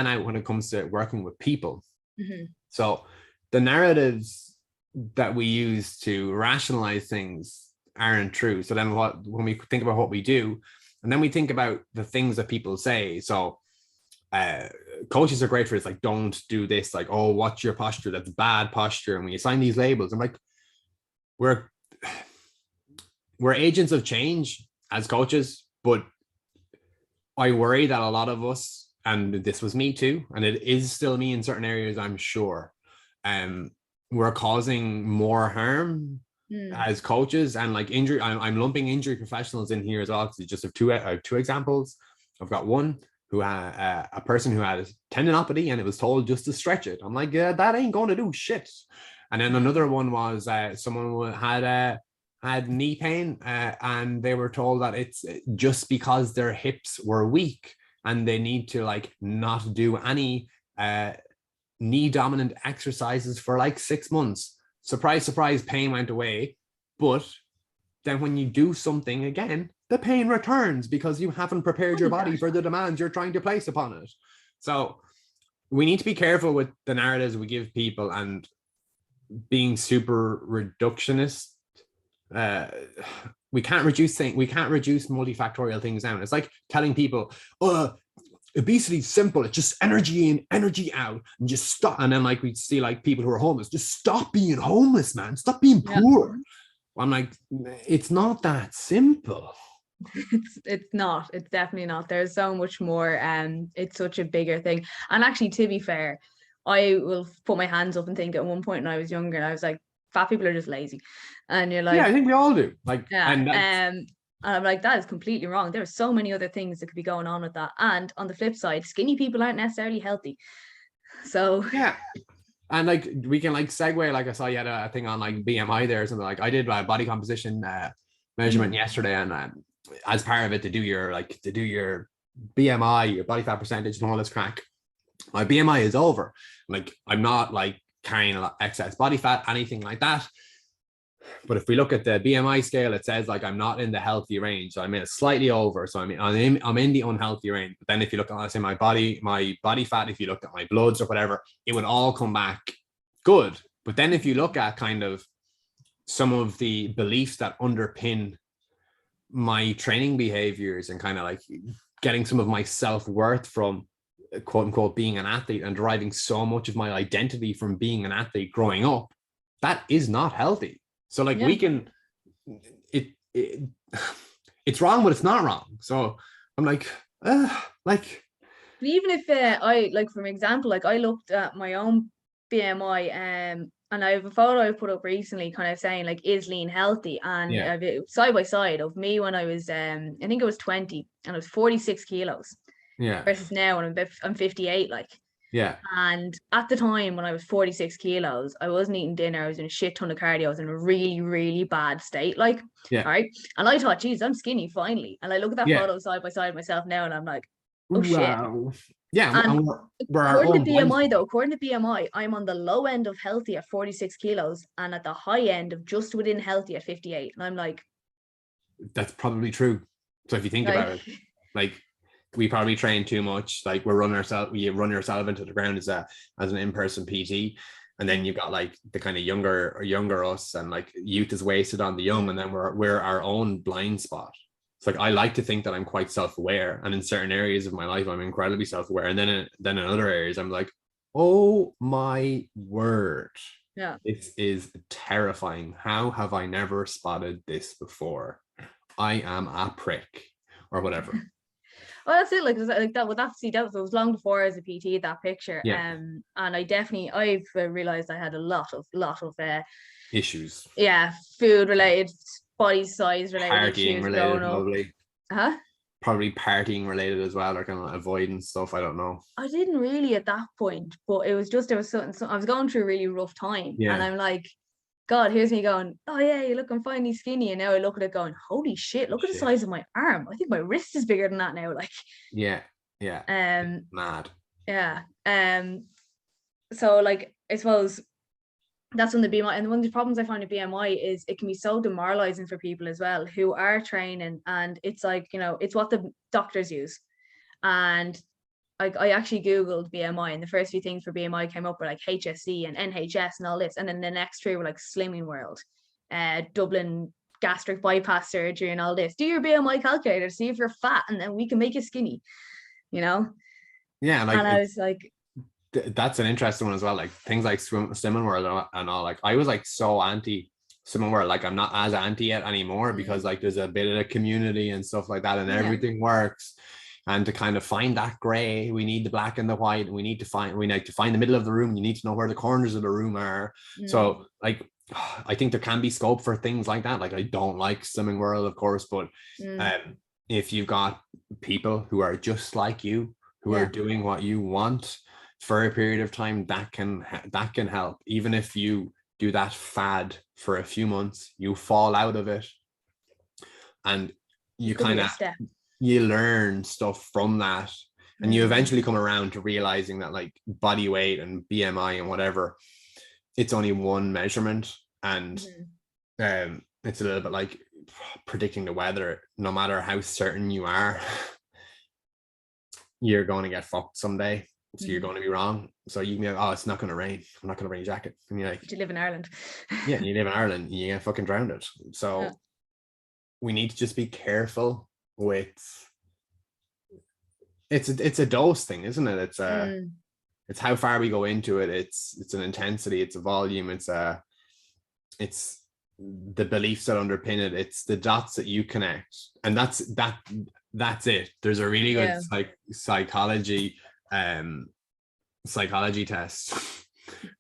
out when it comes to working with people. So the narratives that we use to rationalize things aren't true. So then when we think about what we do, and then we think about the things that people say. So coaches are great for it. It's like, don't do this. Like, oh, what's your posture? That's bad posture. And we assign these labels. I'm like, we're agents of change as coaches, but I worry that a lot of us, and this was me too, and it is still me in certain areas, I'm sure, we're causing more harm as coaches. And like injury, I'm lumping injury professionals in here as well, because just have two examples. I've got one who had a person who had tendinopathy and it was told just to stretch it. I'm like, yeah, that ain't going to do shit. And then another one was someone who had knee pain and they were told that it's just because their hips were weak and they need to like not do any knee dominant exercises for like 6 months. Surprise, surprise, pain went away. But then when you do something again, the pain returns because you haven't prepared your body for the demands you're trying to place upon it. So we need to be careful with the narratives we give people and being super reductionist. We can't reduce multifactorial things down. It's like telling people, oh, obesity is simple. It's just energy in, energy out, and just stop. And then like we see like people who are homeless, just stop being homeless, man. Stop being poor. I'm like, it's not that simple. It's not. It's definitely not. There's so much more. It's such a bigger thing. And actually, to be fair, I will put my hands up and think at one point when I was younger, I was like, fat people are just lazy. And you're like, yeah, I think we all do. Like, yeah, and I'm like, that is completely wrong. There are so many other things that could be going on with that. And on the flip side, skinny people aren't necessarily healthy. So yeah. And like we can like segue, like I saw you had a thing on like BMI there or something. Like I did a body composition measurement yesterday, and as part of it to do your BMI, your body fat percentage and all this crack, my BMI is over. Like I'm not like carrying a lot excess body fat, anything like that. But if we look at the BMI scale, it says like I'm not in the healthy range. So I'm in slightly over. So I'm in the unhealthy range. But then if you look at, let's say, my body fat, if you looked at my bloods or whatever, it would all come back good. But then if you look at kind of some of the beliefs that underpin my training behaviors and kind of like getting some of my self-worth from quote unquote being an athlete and deriving so much of my identity from being an athlete growing up, that is not healthy. So like we can, it's wrong, but it's not wrong. So I'm like, even if I like, for example, like I looked at my own BMI and I have a photo I put up recently kind of saying like, is lean healthy? And side by side of me when I was, I think it was 20 and I was 46 kilos versus now when I'm 58, like. Yeah. And at the time when I was 46 kilos, I wasn't eating dinner. I was in a shit ton of cardio. I was in a really, really bad state. Like, all right. And I thought, geez, I'm skinny finally. And I look at that photo side by side of myself now and I'm like, oh shit. Yeah. And according to BMI, I'm on the low end of healthy at 46 kilos and at the high end of just within healthy at 58. And I'm like, that's probably true. So if you think about it, like, we probably train too much. Like you run yourself into the ground as an in-person PT, and then you've got like the kind of younger us, and like youth is wasted on the young, and then we're our own blind spot. It's like I like to think that I'm quite self-aware, and in certain areas of my life I'm incredibly self-aware, and then in other areas I'm like, oh my word, this is terrifying. How have I never spotted this before? I am a prick, or whatever. Well, that's it. Like that. Well, that was long before as a PT, that picture. And I've realized I had a lot of issues. Yeah, food related, body size related, partying related, probably. Probably partying related as well, or kind of avoiding stuff. I don't know. I didn't really at that point, but it was just there was something. I was going through a really rough time, and I'm like, God, here's me going, oh yeah, you look, I'm finally skinny. And now I look at it going, holy shit, look at the size of my arm. I think my wrist is bigger than that now. Like, mad. Yeah. So like, I suppose that's when the BMI, and one of the problems I find with BMI is it can be so demoralizing for people as well who are training, and it's like, you know, it's what the doctors use. And I actually Googled BMI, and the first few things for BMI came up were like HSC and NHS and all this. And then the next three were like Slimming World, Dublin gastric bypass surgery and all this. Do your BMI calculator, see if you're fat, and then we can make you skinny, you know? Yeah. Like, and I was like, that's an interesting one as well. Like things like Slimming World and all. Like I was like so anti Slimming World. Like I'm not as anti it anymore because like there's a bit of a community and stuff like that, and everything works. And to kind of find that gray, we need the black and the white. We need to find the middle of the room. You need to know where the corners of the room are. So like, I think there can be scope for things like that. Like I don't like Slimming World, of course, but if you've got people who are just like you, who are doing what you want for a period of time, that can help. Even if you do that fad for a few months, you fall out of it, and you kind of you learn stuff from that, and you eventually come around to realizing that like body weight and BMI and whatever, it's only one measurement, and it's a little bit like predicting the weather, no matter how certain you are, you're going to get fucked someday. So you're going to be wrong. So you can be like, oh, it's not going to rain. I'm not going to bring a jacket. And you're like, but you live in Ireland. yeah, you live in Ireland, you get fucking drowned. So we need to just be careful with. It's a dose thing, isn't it? It's how far we go into it. It's an intensity. It's a volume. It's the beliefs that underpin it. It's the dots that you connect, and that's it. There's a really good psychology test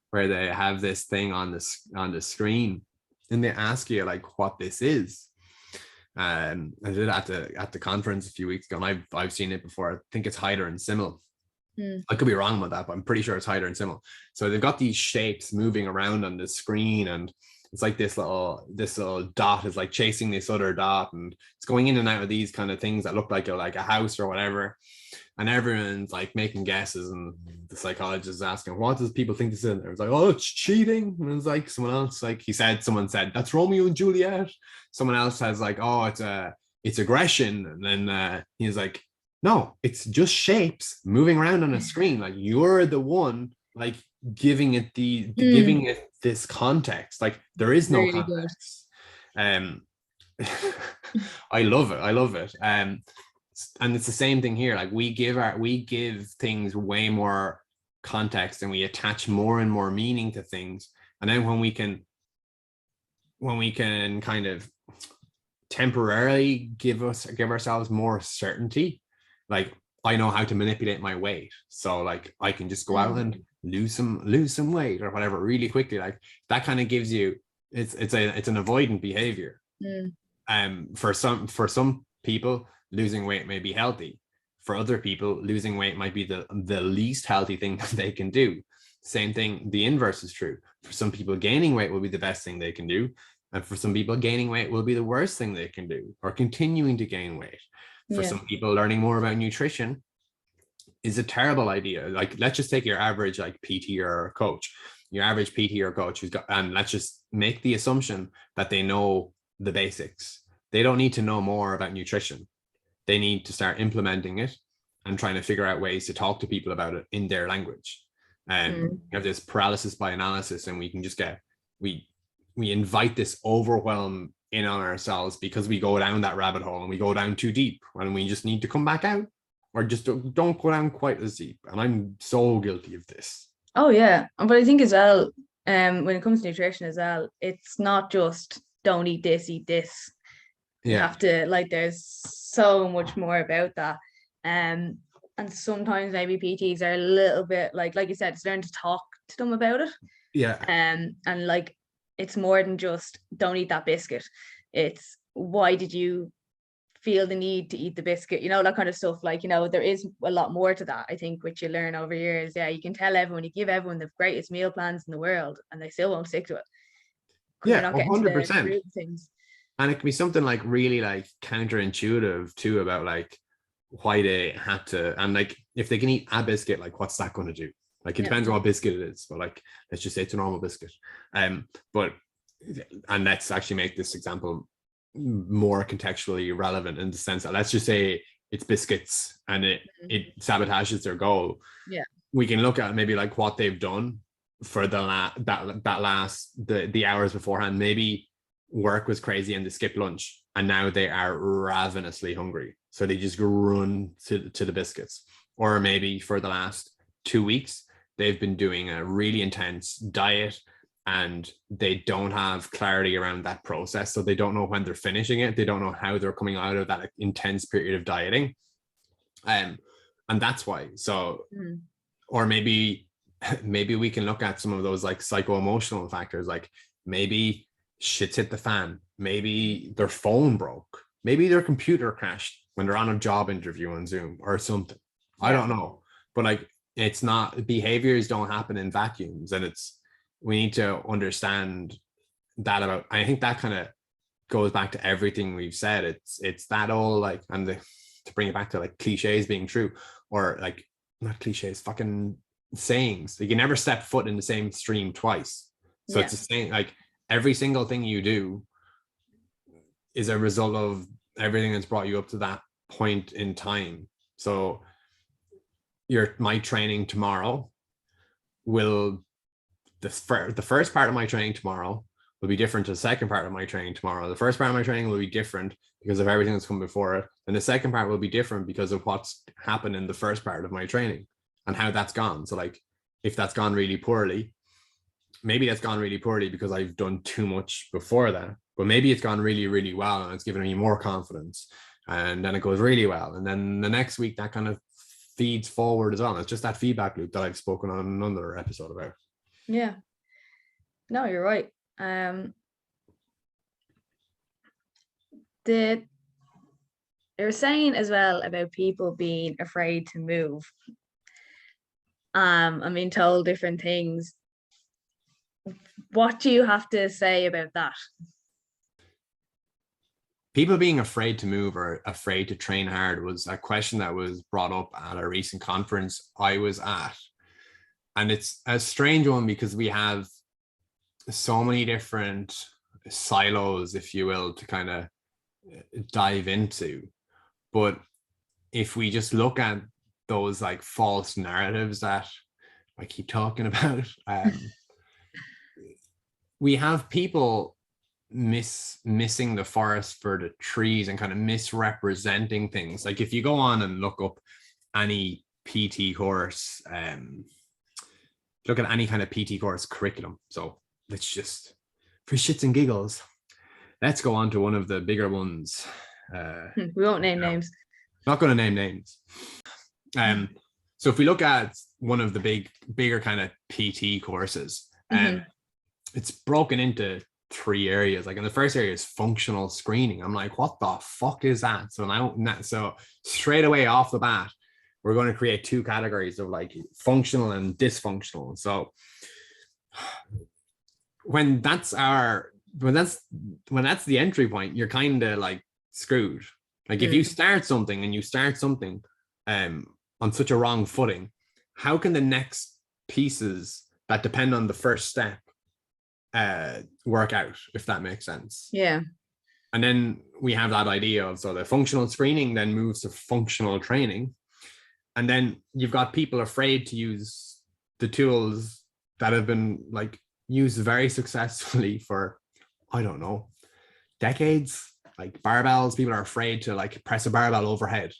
where they have this thing on the screen, and they ask you like what this is. I did it at the conference a few weeks ago, and I've seen it before. I think it's Hyder and Simmel. I could be wrong about that, but I'm pretty sure it's Hyder and Simmel. So they've got these shapes moving around on the screen, and it's like this little dot is like chasing this other dot, and it's going in and out of these kind of things that look like a house or whatever. And everyone's like making guesses, and the psychologist is asking, what does people think this is? And it's like, oh, it's cheating. And it's like someone said, that's Romeo and Juliet. Someone else has like, oh, it's aggression. And then he's like, no, it's just shapes moving around on a screen. Like you're the one like giving it this context. Like there is no really context. I love it. And it's the same thing here. Like we give things way more context, and we attach more and more meaning to things. And then when we can kind of temporarily give ourselves more certainty, like I know how to manipulate my weight, so like I can just go out and lose some weight or whatever really quickly. Like that kind of gives you it's an avoidant behavior. For some people, losing weight may be healthy. For other people, losing weight might be the least healthy thing that they can do. Same thing, the inverse is true. For some people, gaining weight will be the best thing they can do. And for some people, gaining weight will be the worst thing they can do, or continuing to gain weight. For some people, learning more about nutrition is a terrible idea. Like, let's just take your average like PT or coach. Your average PT or coach who's got, and let's just make the assumption that they know the basics. They don't need to know more about nutrition. They need to start implementing it and trying to figure out ways to talk to people about it in their language. And you have this paralysis by analysis, and we can just we invite this overwhelm in on ourselves because we go down that rabbit hole and we go down too deep, and we just need to come back out, or just don't go down quite as deep. And I'm so guilty of this. Oh yeah, but I think as well, when it comes to nutrition as well, it's not just don't eat this, eat this. You have to, like, there's so much more about that. And sometimes maybe PTs are a little bit like you said, it's learn to talk to them about it. And like, it's more than just don't eat that biscuit. It's why did you feel the need to eat the biscuit? You know, that kind of stuff. Like, you know, there is a lot more to that, I think, which you learn over years. Yeah, you can tell everyone, you give everyone the greatest meal plans in the world, and they still won't stick to it. Yeah, 100%. Things. And it can be something like really like counterintuitive too, about like why they had to, and like if they can eat a biscuit, like what's that going to do? Like it depends on what biscuit it is, but like let's just say it's a normal biscuit. And let's actually make this example more contextually relevant in the sense that let's just say it's biscuits and it sabotages their goal. Yeah, we can look at maybe like what they've done for the hours beforehand. Maybe work was crazy and they skipped lunch, and now they are ravenously hungry, so they just run to the biscuits. Or maybe for the last 2 weeks they've been doing a really intense diet and they don't have clarity around that process, so they don't know when they're finishing it, they don't know how they're coming out of that intense period of dieting, and that's why. So or maybe we can look at some of those like psycho-emotional factors, like maybe shit's hit the fan, maybe their phone broke, maybe their computer crashed when they're on a job interview on Zoom or something. I don't know, but like it's not, behaviors don't happen in vacuums, and we need to understand that about. I think that kind of goes back to everything we've said. It's that all like, and to bring it back to like cliches being true, or like not cliches, fucking sayings. You can never step foot in the same stream twice. So it's the same, like every single thing you do, is a result of everything that's brought you up to that point in time. So my training tomorrow will, the first part of my training tomorrow will be different to the second part of my training tomorrow. The first part of my training will be different because of everything that's come before it. And the second part will be different because of what's happened in the first part of my training and how that's gone. So like, if that's gone really poorly, maybe that's gone really poorly because I've done too much before that, but maybe it's gone really, really well and it's given me more confidence, and then it goes really well. And then the next week that kind of feeds forward as well. And it's just that feedback loop that I've spoken on another episode about. Yeah. No, you're right. You're saying as well about people being afraid to move. I'm being told different things. What do you have to say about that? People being afraid to move or afraid to train hard was a question that was brought up at a recent conference I was at. And it's a strange one because we have so many different silos, if you will, to kind of dive into. But if we just look at those like false narratives that I keep talking about, we have people missing the forest for the trees and kind of misrepresenting things. Like if you go on and look up any PT course, look at any kind of PT course curriculum. So let's just, for shits and giggles, let's go on to one of the bigger ones. We won't name names. Not going to name names. So if we look at one of the bigger kind of PT courses, it's broken into 3 areas. Like in the first area is functional screening. I'm like, what the fuck is that? So straight away off the bat, we're going to create 2 categories of like functional and dysfunctional. So when that's the entry point, you're kind of like screwed. Like if you start something on such a wrong footing, how can the next pieces that depend on the first step work out, if that makes sense? Yeah. And then we have that idea of, so the functional screening then moves to functional training. And then you've got people afraid to use the tools that have been like used very successfully for, I don't know, decades. Like barbells, people are afraid to like press a barbell overhead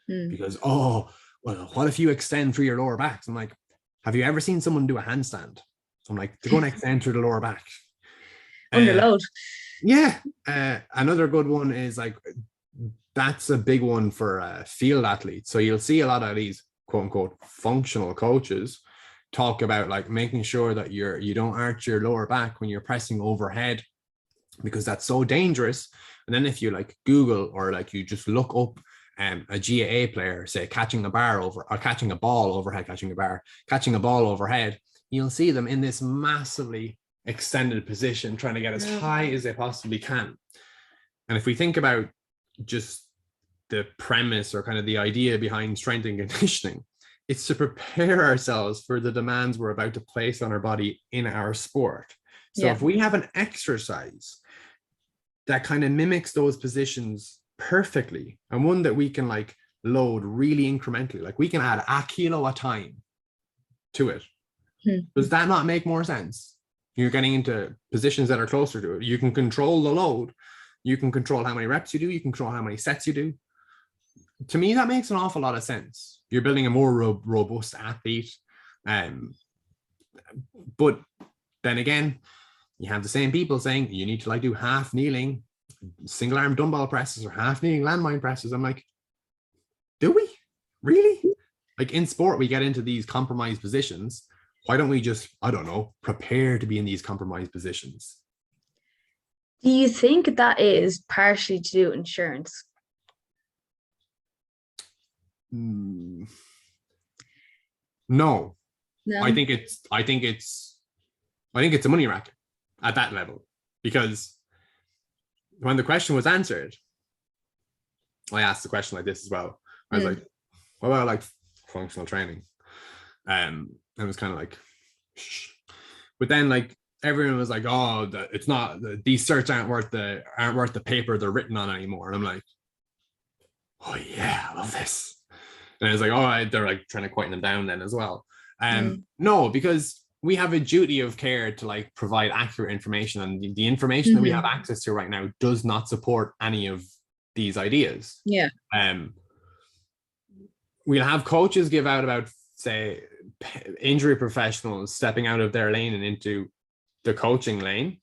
because, oh, well, what if you extend through your lower backs? I'm like, have you ever seen someone do a handstand? I'm like, they're going to extend through the lower back. Under load. Yeah. Another good one is like, that's a big one for field athletes. So you'll see a lot of these quote unquote functional coaches talk about like making sure that you don't arch your lower back when you're pressing overhead, because that's so dangerous. And then if you like Google or like you just look up a GAA player, say catching a ball overhead, you'll see them in this massively extended position trying to get as high as they possibly can. And if we think about just the premise or kind of the idea behind strength and conditioning, it's to prepare ourselves for the demands we're about to place on our body in our sport. So if we have an exercise that kind of mimics those positions perfectly, and one that we can like load really incrementally, like we can add a kilo a time to it. Does that not make more sense? You're getting into positions that are closer to it. You can control the load. You can control how many reps you do. You can control how many sets you do. To me, that makes an awful lot of sense. You're building a more robust athlete. But then again, you have the same people saying you need to like do half kneeling single arm dumbbell presses or half kneeling landmine presses. I'm like, do we really? Like in sport, we get into these compromised positions. Why don't we just, I don't know, prepare to be in these compromised positions? Do you think that is partially to do with insurance? No. I think it's a money racket at that level, because when the question was answered, I asked the question like this as well. I was like, what about like functional training? And it was kind of like, shh. But then like everyone was like, oh, it's not, these certs aren't worth the paper they're written on anymore. And I'm like, oh yeah, I love this. And I was like, oh, they're like trying to quieten them down then as well. No, because we have a duty of care to like provide accurate information, and the information that we have access to right now does not support any of these ideas. Yeah. We'll have coaches give out about, say, injury professionals stepping out of their lane and into the coaching lane.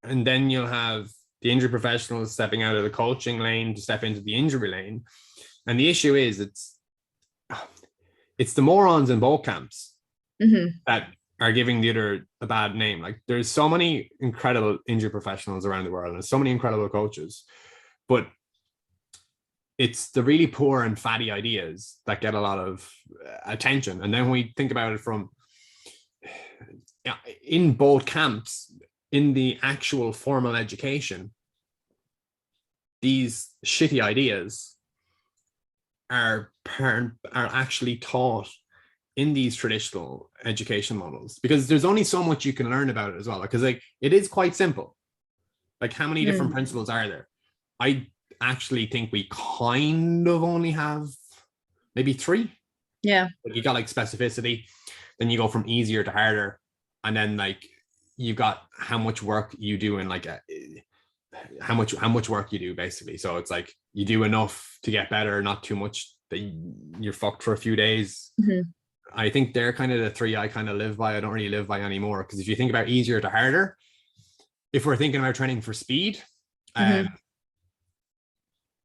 And then you'll have the injury professionals stepping out of the coaching lane to step into the injury lane. And the issue is it's the morons in both camps that are giving the other a bad name. Like, there's so many incredible injury professionals around the world, and there's so many incredible coaches, but it's the really poor and fatty ideas that get a lot of attention. And then when we think about it from in both camps, in the actual formal education, these shitty ideas are actually taught in these traditional education models, because there's only so much you can learn about it as well. Because like, it is quite simple. Like, how many different principles are there? I actually think we kind of only have maybe 3. Yeah. Like, you got like specificity, then you go from easier to harder, and then like you got how much work you do in like how much work you do, basically. So it's like you do enough to get better, not too much that you're fucked for a few days. I think they're kind of the 3 I kind of live by. I don't really live by anymore, because if you think about easier to harder, if we're thinking about training for speed,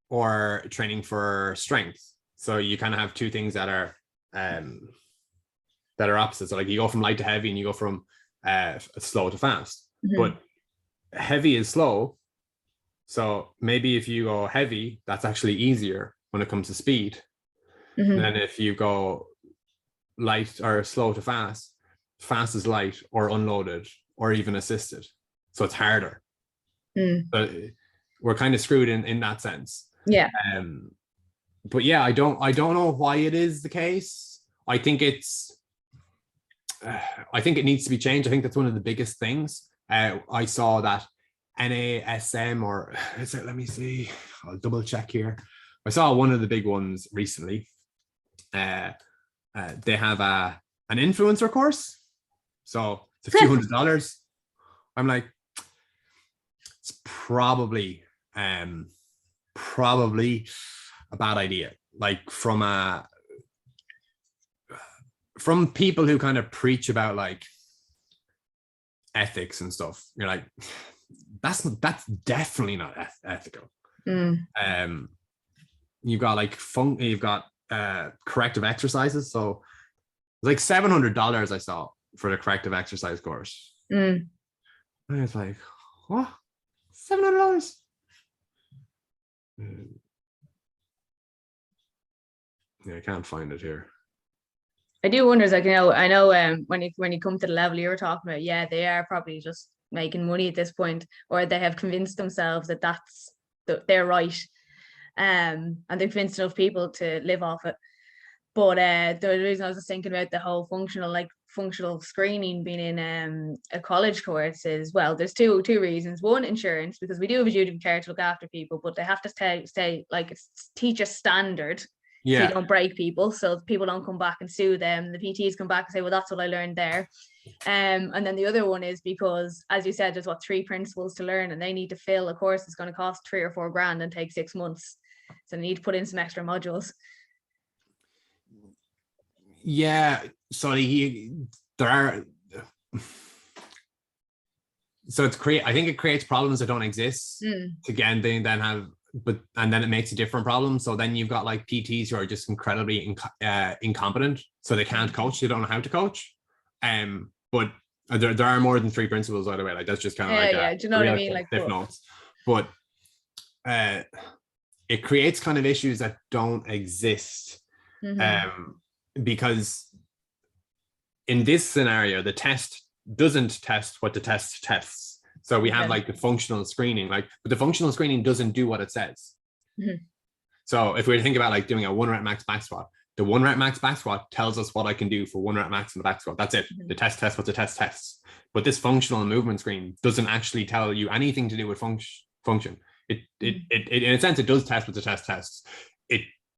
or training for strength, so you kind of have 2 things that are opposite. So like, you go from light to heavy, and you go from slow to fast. But heavy is slow, so maybe if you go heavy, that's actually easier when it comes to speed. Then if you go light or slow to fast, fast is light or unloaded or even assisted, so it's harder. But we're kind of screwed in that sense. Yeah. But yeah, I don't know why it is the case. I think it needs to be changed. I think that's one of the biggest things. I saw that NASM, or is it, let me see, I'll double check here. I saw one of the big ones recently. They have an influencer course, so it's a few $100s. I'm like, it's probably a bad idea. Like, from people who kind of preach about like ethics and stuff, you're like, that's definitely not ethical. You've got like corrective exercises, so like $700 I saw for the corrective exercise course. And I was like, what? $700? Yeah, I can't find it here. I do wonder, like, I know when you come to the level you were talking about, yeah, they are probably just making money at this point, or they have convinced themselves that they're right, and they've convinced enough people to live off it. But the reason I was just thinking about the whole functional screening being in a college course is, well, there's two reasons. One, insurance, because we do have a duty of care to look after people, but they have to stay like, teach a standard. So you don't break people, so people don't come back and sue them. The PTs come back and say, well, that's what I learned there. And then the other one is because, as you said, there's 3 principles to learn, and they need to fill a course that's going to cost 3 or 4 grand and take 6 months. So they need to put in some extra modules. Yeah, so there are. So I think it creates problems that don't exist. Again, they then have. And then it makes a different problem. So then you've got like PTs who are just incredibly incompetent, so they can't coach. They don't know how to coach. But there are more than 3 principles, by the way. Like, that's just kind of do you know what I mean? Like, cliff notes. But it creates kind of issues that don't exist. Because in this scenario, the test doesn't test what the test tests. So we have like the functional screening, but the functional screening doesn't do what it says. So if we think about like doing a 1 rep max back squat, The 1 rep max back squat tells us what I can do for 1 rep max in the back squat. That's it. Mhm. The test what the test tests. But this functional and movement screen doesn't actually tell you anything to do with function. It in a sense, it does test what the test tests.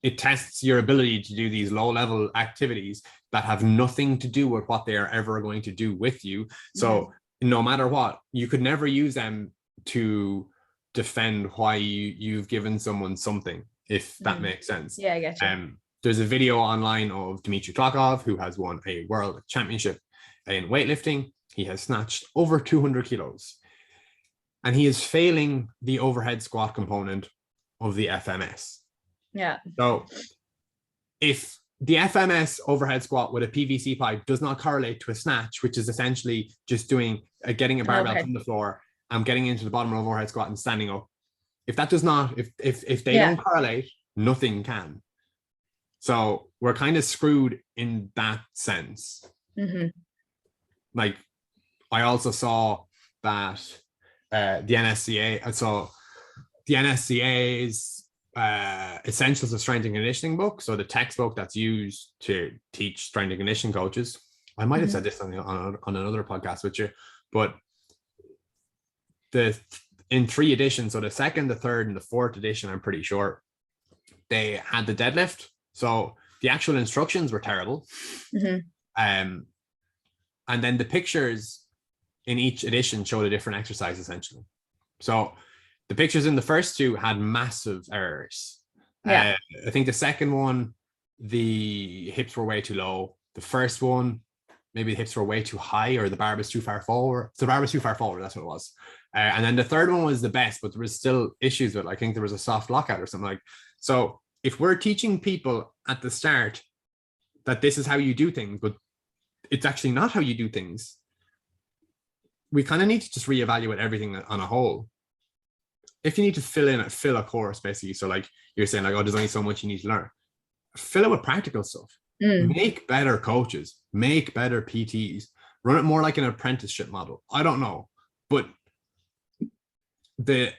It tests your ability to do these low level activities that have nothing to do with what they are ever going to do with you. So no matter what, you could never use them to defend why you've given someone something, if that makes sense. Yeah, I get you. There's a video online of Dmitry Klokov, who has won a world championship in weightlifting. He has snatched over 200 kilos, and he is failing the overhead squat component of the FMS. Yeah. So if the FMS overhead squat with a PVC pipe does not correlate to a snatch, which is essentially just doing getting a barbell from the floor and getting into the bottom of overhead squat and standing up. If that does not, if they don't correlate, nothing can. So we're kind of screwed in that sense. Like, I also saw that the NSCA, so the NSCA's Essentials of Strength and Conditioning book, so the textbook that's used to teach strength and conditioning coaches. I might have said this on another podcast with you, but in 3 editions, so the 2nd, the 3rd, and the 4th edition, I'm pretty sure, they had the deadlift. So the actual instructions were terrible. And then the pictures in each edition showed a different exercise, essentially. So the pictures in the first 2 had massive errors. I think the second one, the hips were way too low. The first one, maybe the hips were way too high, or the bar was too far forward. So the bar was too far forward, that's what it was. And then the third one was the best, but there was still issues with it. I think there was a soft lockout or something like. So if we're teaching people at the start that this is how you do things, but it's actually not how you do things, we kind of need to just reevaluate everything on a whole. If you need to fill a course, basically, so like you're saying, like, oh, there's only so much you need to learn, fill it with practical stuff. Make better coaches, make better PTs, run it more like an apprenticeship model. I don't know, but the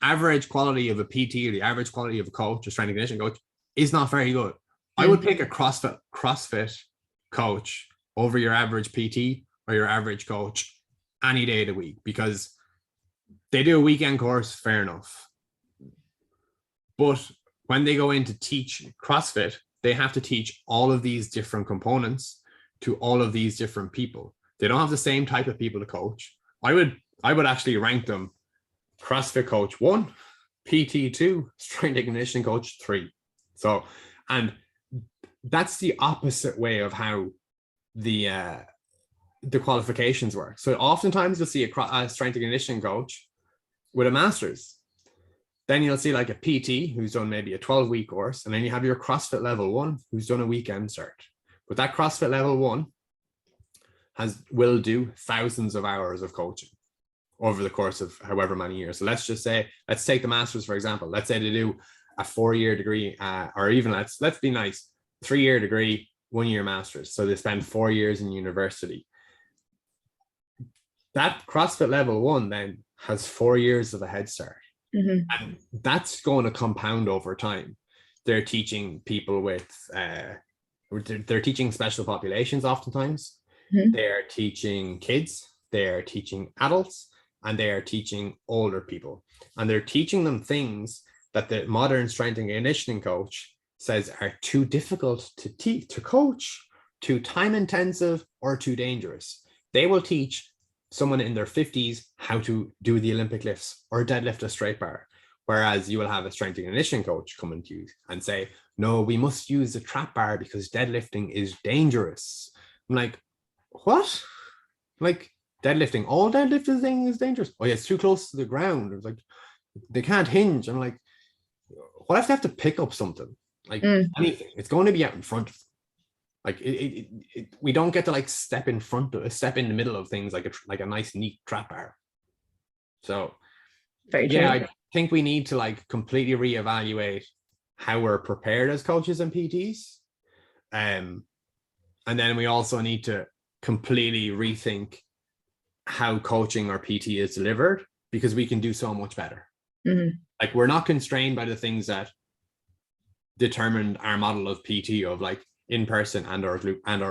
average quality of a PT or the average quality of a coach, a strength and conditioning coach, is not very good. I would pick a CrossFit coach over your average PT or your average coach any day of the week, because they do a weekend course, fair enough. But when they go in to teach CrossFit, they have to teach all of these different components to all of these different people. They don't have the same type of people to coach. I would actually rank them CrossFit coach 1, PT 2, strength and conditioning coach 3. So, and that's the opposite way of how the qualifications work. So oftentimes you'll see a strength and conditioning coach with a master's. Then you'll see like a PT who's done maybe a 12-week course, and then you have your CrossFit level 1 who's done a weekend cert. But that CrossFit level 1 will do thousands of hours of coaching over the course of however many years. So let's take the master's, for example. Let's say they do a 4-year degree, or even let's be nice, 3-year degree, 1-year master's. So they spend 4 years in university. That CrossFit level 1 then has 4 years of a head start. And that's going to compound over time. They're teaching people with, they're teaching special populations oftentimes. They're teaching kids, they're teaching adults, and they're teaching older people. And they're teaching them things that the modern strength and conditioning coach says are too difficult to coach, too time intensive, or too dangerous. They will teach someone in their 50s how to do the Olympic lifts or deadlift a straight bar. Whereas you will have a strength and conditioning coach coming to you and say, no, we must use a trap bar because deadlifting is dangerous. I'm like, what? Like, deadlifting, all deadlifting is dangerous. Oh yeah, it's too close to the ground. It's like, they can't hinge. I'm like, what if they have to pick up something? Like anything, it's going to be out in front of them. Like we don't get to like step in the middle of things like a nice neat trap bar. So very true. Yeah, I think we need to like completely reevaluate how we're prepared as coaches and PTs, and then we also need to completely rethink how coaching or PT is delivered, because we can do so much better. Like, we're not constrained by the things that determined our model of PT of like in person and our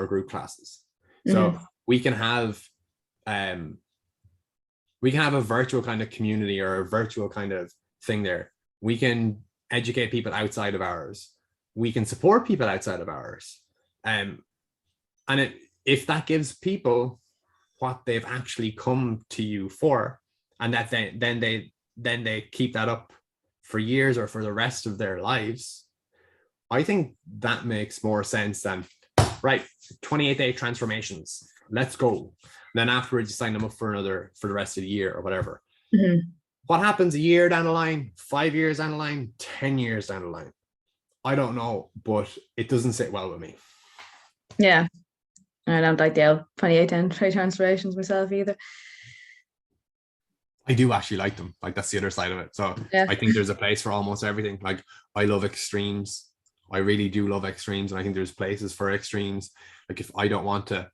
group classes. So we can have a virtual kind of community or a virtual kind of thing there. We can educate people outside of ours. We can support people outside of ours. If that gives people what they've actually come to you for, and that then they keep that up for years or for the rest of their lives, I think that makes more sense than, right, 28-day transformations, let's go. Then afterwards, you sign them up for the rest of the year or whatever. What happens a year down the line, 5 years down the line, 10 years down the line? I don't know, but it doesn't sit well with me. Yeah. I don't like the 28-day transformations myself either. I do actually like them. Like, that's the other side of it. So yeah. I think there's a place for almost everything. Like, I love extremes. I really do love extremes. And I think there's places for extremes. Like, if I don't want to,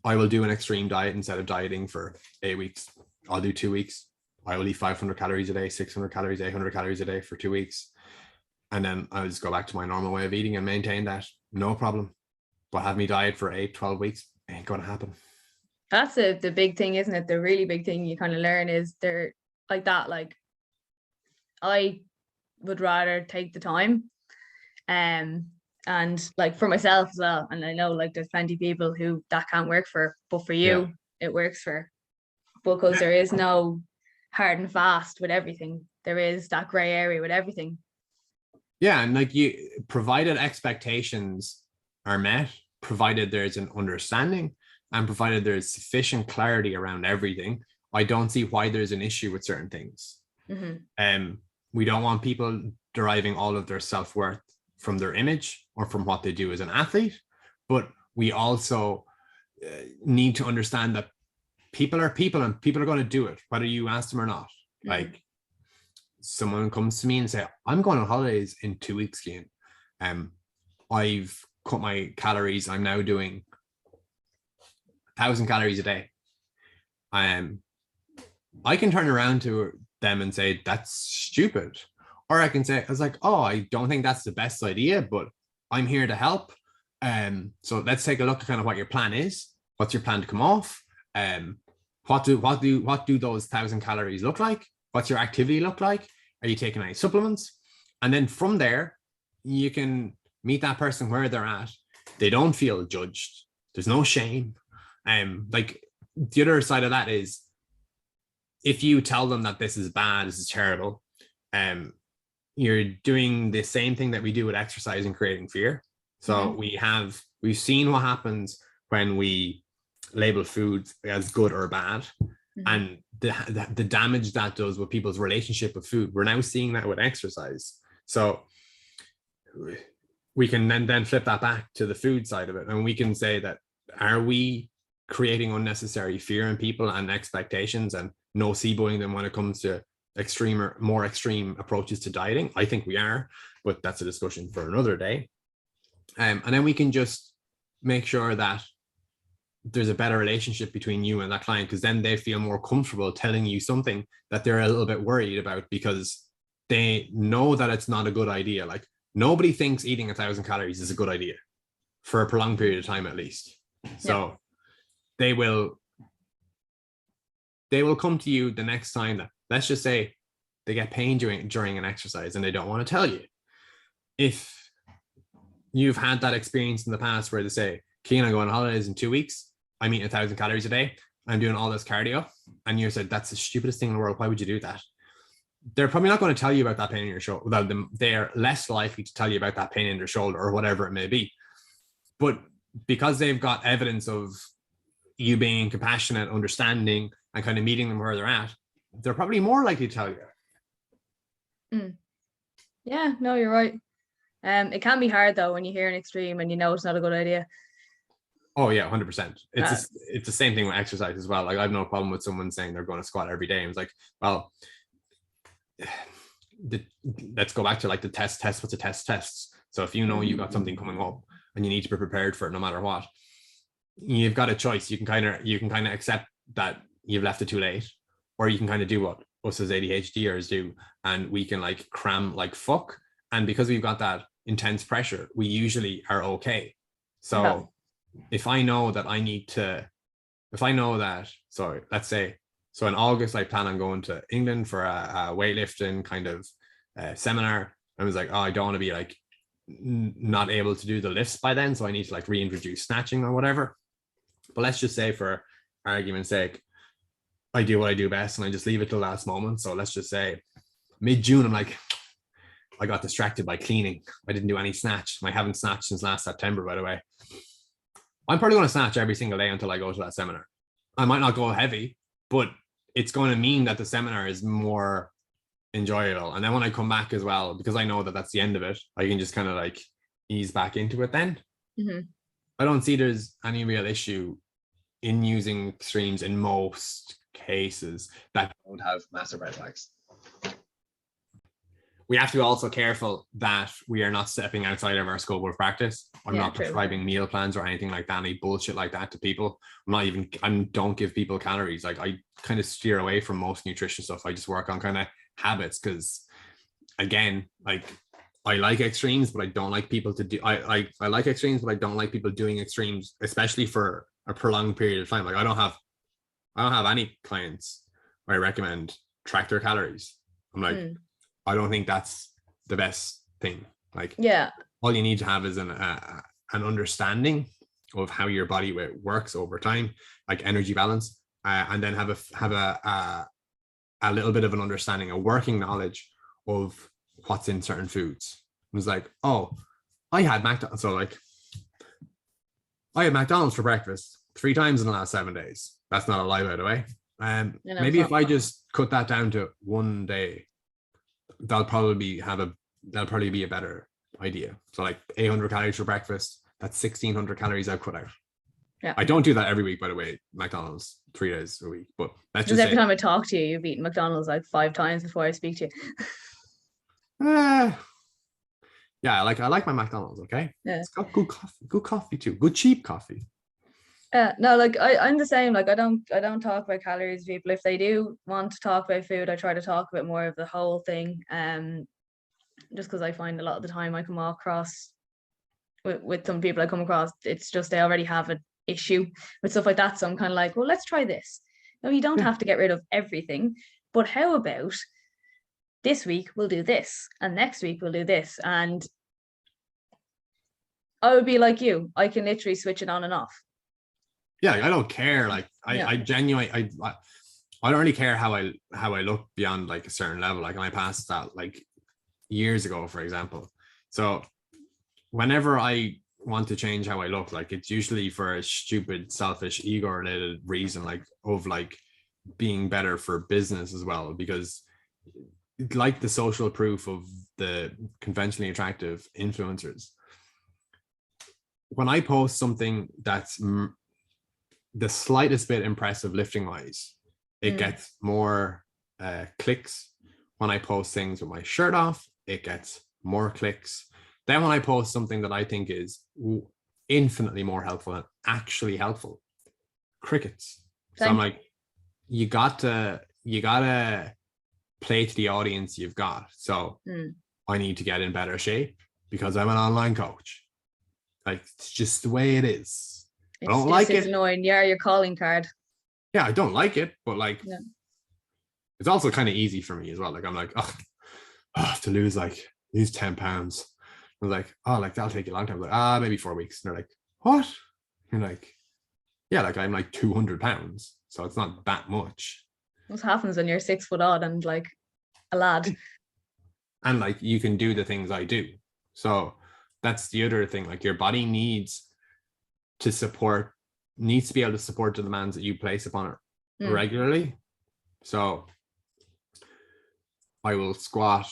I will do an extreme diet instead of dieting for 8 weeks. I'll do 2 weeks. I will eat 500 calories a day, 600 calories, 800 calories a day for 2 weeks. And then I'll just go back to my normal way of eating and maintain that. No problem. But have me diet for 8, 12 weeks, ain't going to happen. That's the big thing, isn't it? The really big thing you kind of learn is they're like that. Like, I would rather take the time and like for myself as well. And I know like there's plenty of people who that can't work for, but for you, it works for, because there is no hard and fast with everything. There is that gray area with everything. Yeah. And like, you provided expectations are met, provided there's an understanding and provided there's sufficient clarity around everything, I don't see why there's an issue with certain things. We don't want people deriving all of their self-worth from their image or from what they do as an athlete, but we also need to understand that people are people and people are going to do it, whether you ask them or not. Like, someone comes to me and say, I'm going on holidays in 2 weeks, Cian. I've cut my calories. I'm now doing 1,000 calories a day. I can turn around to them and say, that's stupid. Or I can say, I was like, oh, I don't think that's the best idea, but I'm here to help. So let's take a look at kind of what your plan is. What's your plan to come off? What do those 1,000 calories look like? What's your activity look like? Are you taking any supplements? And then from there, you can meet that person where they're at. They don't feel judged. There's no shame. Like, the other side of that is, if you tell them that this is bad, this is terrible, you're doing the same thing that we do with exercise and creating fear. So we've seen what happens when we label food as good or bad, and the damage that does with people's relationship with food. We're now seeing that with exercise. So we can then flip that back to the food side of it, and we can say that, are we creating unnecessary fear in people and expectations and noceboing them when it comes to extreme or more extreme approaches to dieting? I think we are, but that's a discussion for another day. And then we can just make sure that there's a better relationship between you and that client, because then they feel more comfortable telling you something that they're a little bit worried about, because they know that it's not a good idea. Like, nobody thinks eating 1,000 calories is a good idea for a prolonged period of time, at least. So they will come to you the next time that, let's just say, they get pain during an exercise and they don't want to tell you. If you've had that experience in the past where they say, Cian, I go on holidays in 2 weeks, I'm eating 1,000 calories a day, I'm doing all this cardio, and you said, that's the stupidest thing in the world, why would you do that? They're probably not going to tell you about that pain in your shoulder. Well, they're less likely to tell you about that pain in their shoulder or whatever it may be. But because they've got evidence of you being compassionate, understanding, and kind of meeting them where they're at, they're probably more likely to tell you. Yeah, no, you're right. It can be hard though when you hear an extreme and you know it's not a good idea. Oh yeah, 100%. It's the same thing with exercise as well. Like, I have no problem with someone saying they're going to squat every day. And it's like, well, let's go back to like the test. What's a test? So if you know you've got something coming up and you need to be prepared for it no matter what, you've got a choice. You can kind of accept that you've left it too late, or you can kind of do what us as ADHDers do, and we can like cram like fuck And because we've got that intense pressure, we usually are okay. So if I know that, sorry, let's say, so in August, I plan on going to England for a weightlifting kind of seminar. I was like, oh, I don't want to be like not able to do the lifts by then. So I need to like reintroduce snatching or whatever. But let's just say, for argument's sake, I do what I do best and I just leave it till last moment. So let's just say mid-June, I'm like, I got distracted by cleaning. I didn't do any snatch. I haven't snatched since last September, by the way. I'm probably going to snatch every single day until I go to that seminar. I might not go heavy, but it's going to mean that the seminar is more enjoyable. And then when I come back as well, because I know that that's the end of it, I can just kind of like ease back into it then. Mm-hmm. I don't see there's any real issue in using extremes in most cases that don't have massive red flags. We have to be also careful that we are not stepping outside of our scope of practice. I'm not prescribing meal plans or anything like that, any bullshit like that to people. I don't give people calories. Like, I kind of steer away from most nutrition stuff. I just work on kind of habits, because again, like, I like extremes, but I don't like people to do, I like extremes, but I don't like people doing extremes, especially for a prolonged period of time. Like, I don't have any clients where I recommend track their calories. I'm like, I don't think that's the best thing. Like, all you need to have is an understanding of how your body weight works over time, like energy balance, and then have a little bit of an understanding, a working knowledge of what's in certain foods. It was like, oh, I had McDonald's. So like, I had McDonald's for breakfast 3 times in the last 7 days. That's not a lie, by the way. Maybe if I just cut that down to one day, that'll probably be a better idea. So like 800 calories for breakfast, that's 1600 calories I've cut out. Yeah. I don't do that every week, by the way. McDonald's 3 days a week, but that's just every time I talk to you, you've eaten McDonald's like 5 times before I speak to you. Yeah, I like my McDonald's. Okay, it's got good coffee too, good cheap coffee. No, like I'm the same. Like I don't talk about calories with people. If they do want to talk about food, I try to talk about more of the whole thing. Just because I find a lot of the time I come across with some people I come across, it's just they already have an issue with stuff like that. So I'm kind of like, well, let's try this. No, you don't have to get rid of everything, but how about this week we'll do this, and next week we'll do this, and I would be like you. I can literally switch it on and off. Yeah, I don't care. Like I genuinely, I don't really care how I look beyond like a certain level. Like, and I passed that like years ago, for example. So whenever I want to change how I look, like, it's usually for a stupid, selfish, ego-related reason, like of like being better for business as well, because like the social proof of the conventionally attractive influencers, when I post something that's the slightest bit impressive lifting wise, it gets more clicks. When I post things with my shirt off, it gets more clicks. Then when I post something that I think is infinitely more helpful and actually helpful, crickets. So I'm like, you gotta play to the audience you've got. So I need to get in better shape because I'm an online coach. Like, it's just the way it is. I don't like it. It's annoying. Yeah, your calling card. Yeah, I don't like it, but like, it's also kind of easy for me as well. Like, I'm like, oh, to lose 10 pounds. I was like, oh, like that'll take you a long time. I'm like, maybe 4 weeks. And they're like, what? You're like, yeah, like I'm like 200 pounds. So it's not that much. What happens when you're 6 foot odd and like a lad? And like, you can do the things I do. So that's the other thing. Like, your body needs to be able to support the demands that you place upon it regularly. So I will squat.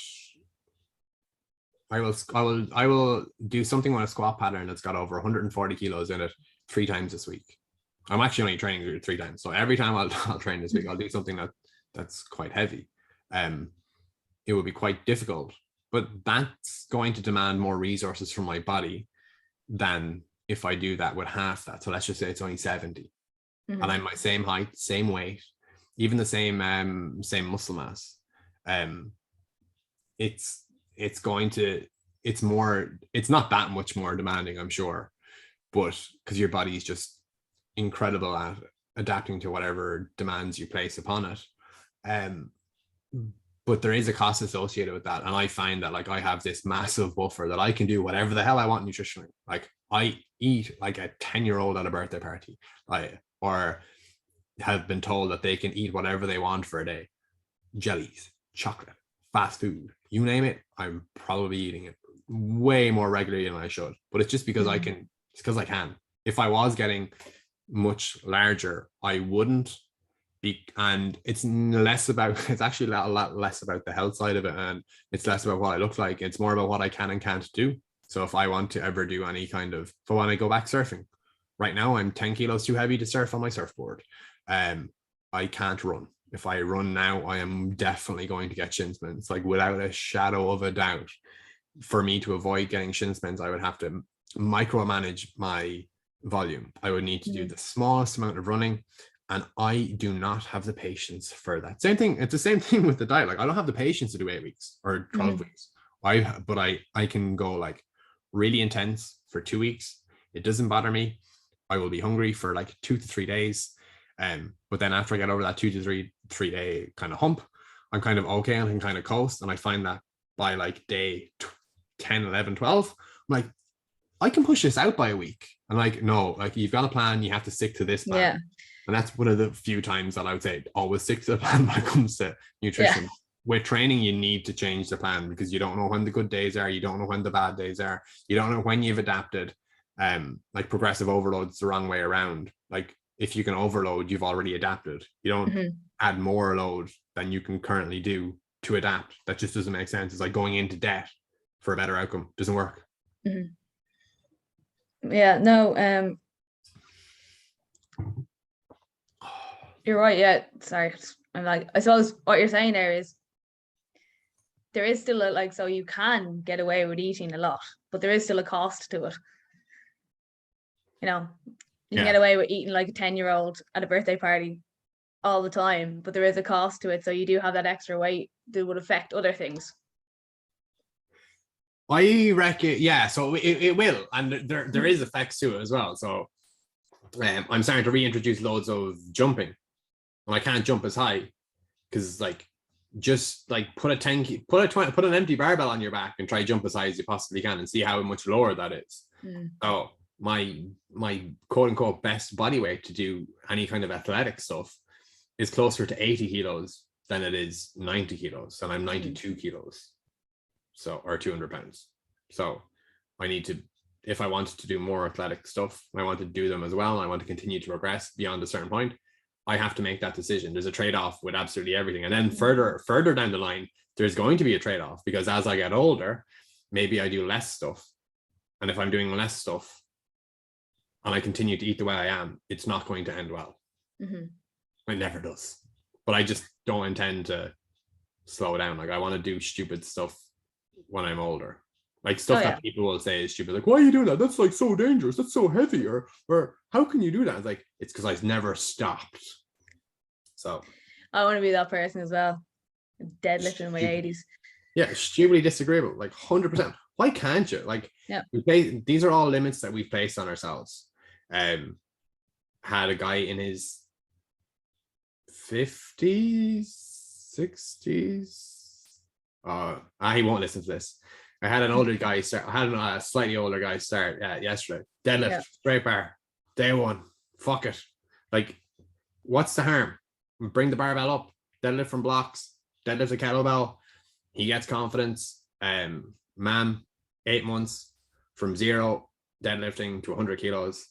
I will do something on a squat pattern that's got over 140 kilos in it 3 times this week. I'm actually only training 3 times. So every time I'll train this week, I'll do something that's quite heavy. It will be quite difficult, but that's going to demand more resources from my body than if I do that with half that. So let's just say it's only 70 and I'm my same height, same weight, even the same muscle mass. it's not that much more demanding, I'm sure, but because your body is just incredible at adapting to whatever demands you place upon it. But there is a cost associated with that. And I find that like I have this massive buffer that I can do whatever the hell I want nutritionally. Like I eat like a 10-year-old at a birthday party, or have been told that they can eat whatever they want for a day. Jellies, chocolate, fast food, you name it, I'm probably eating it way more regularly than I should. But it's just because I can. It's because I can. If I was getting much larger, I wouldn't be. And it's actually a lot less about the health side of it, and it's less about what I look like. It's more about what I can and can't do. So if I want to ever do any kind of, if I want to go back surfing, right now I'm 10 kilos too heavy to surf on my surfboard. I can't run. If I run now, I am definitely going to get shin splints, like without a shadow of a doubt. For me to avoid getting shin splints, I would have to micromanage my volume. I would need to do the smallest amount of running, and I do not have the patience for that. Same thing. It's the same thing with the diet. Like I don't have the patience to do 8 weeks or 12 weeks. But I can go like really intense for 2 weeks. It doesn't bother me. I will be hungry for like 2 to 3 days. But then after I get over that 2 to 3 day kind of hump, I'm kind of okay and I can kind of coast. And I find that by like day 10, 11, 12, I'm like, I can push this out by a week. And like, no, like you've got a plan, you have to stick to this plan. Yeah. And that's one of the few times that I would say always stick to the plan when it comes to nutrition. Yeah. With training, you need to change the plan because you don't know when the good days are. You don't know when the bad days are. You don't know when you've adapted. Like progressive overload is the wrong way around. Like if you can overload, you've already adapted. You don't add more load than you can currently do to adapt. That just doesn't make sense. It's like going into debt for a better outcome. Doesn't work. Yeah, no, you're right. Yeah, sorry. I'm like, I suppose what you're saying there is there is still a, like, so you can get away with eating a lot, but there is still a cost to it. You know, you can get away with eating like a 10-year-old at a birthday party all the time, but there is a cost to it. So you do have that extra weight that would affect other things. I reckon, yeah, so it will, and there is effects to it as well. So I'm starting to reintroduce loads of jumping, and I can't jump as high because like just like put an empty barbell on your back and try jump as high as you possibly can and see how much lower that is. So my quote unquote best body weight to do any kind of athletic stuff is closer to 80 kilos than it is 90 kilos, and I'm 92 kilos. So, or 200 pounds. So I need to, if I wanted to do more athletic stuff, I want to do them as well, and I want to continue to progress beyond a certain point, I have to make that decision. There's a trade-off with absolutely everything. And then further down the line, there's going to be a trade-off because as I get older, maybe I do less stuff. And if I'm doing less stuff and I continue to eat the way I am, it's not going to end well. It never does. But I just don't intend to slow down. Like I want to do stupid stuff when I'm older, like stuff that people will say is stupid, like why are you doing that, that's like so dangerous, that's so heavy, or how can you do that? It's like, it's because I've never stopped. So I want to be that person as well, deadlifting in my 80s. Yeah, stupidly disagreeable, like 100%. Why can't you? Like these are all limits that we've placed on ourselves. Had a guy in his 50s 60s, he won't listen to this. I had a slightly older guy start yesterday. Deadlift, straight bar, day one. Fuck it. Like, what's the harm? Bring the barbell up, deadlift from blocks, deadlift a kettlebell. He gets confidence. 8 months from 0 deadlifting to 100 kilos.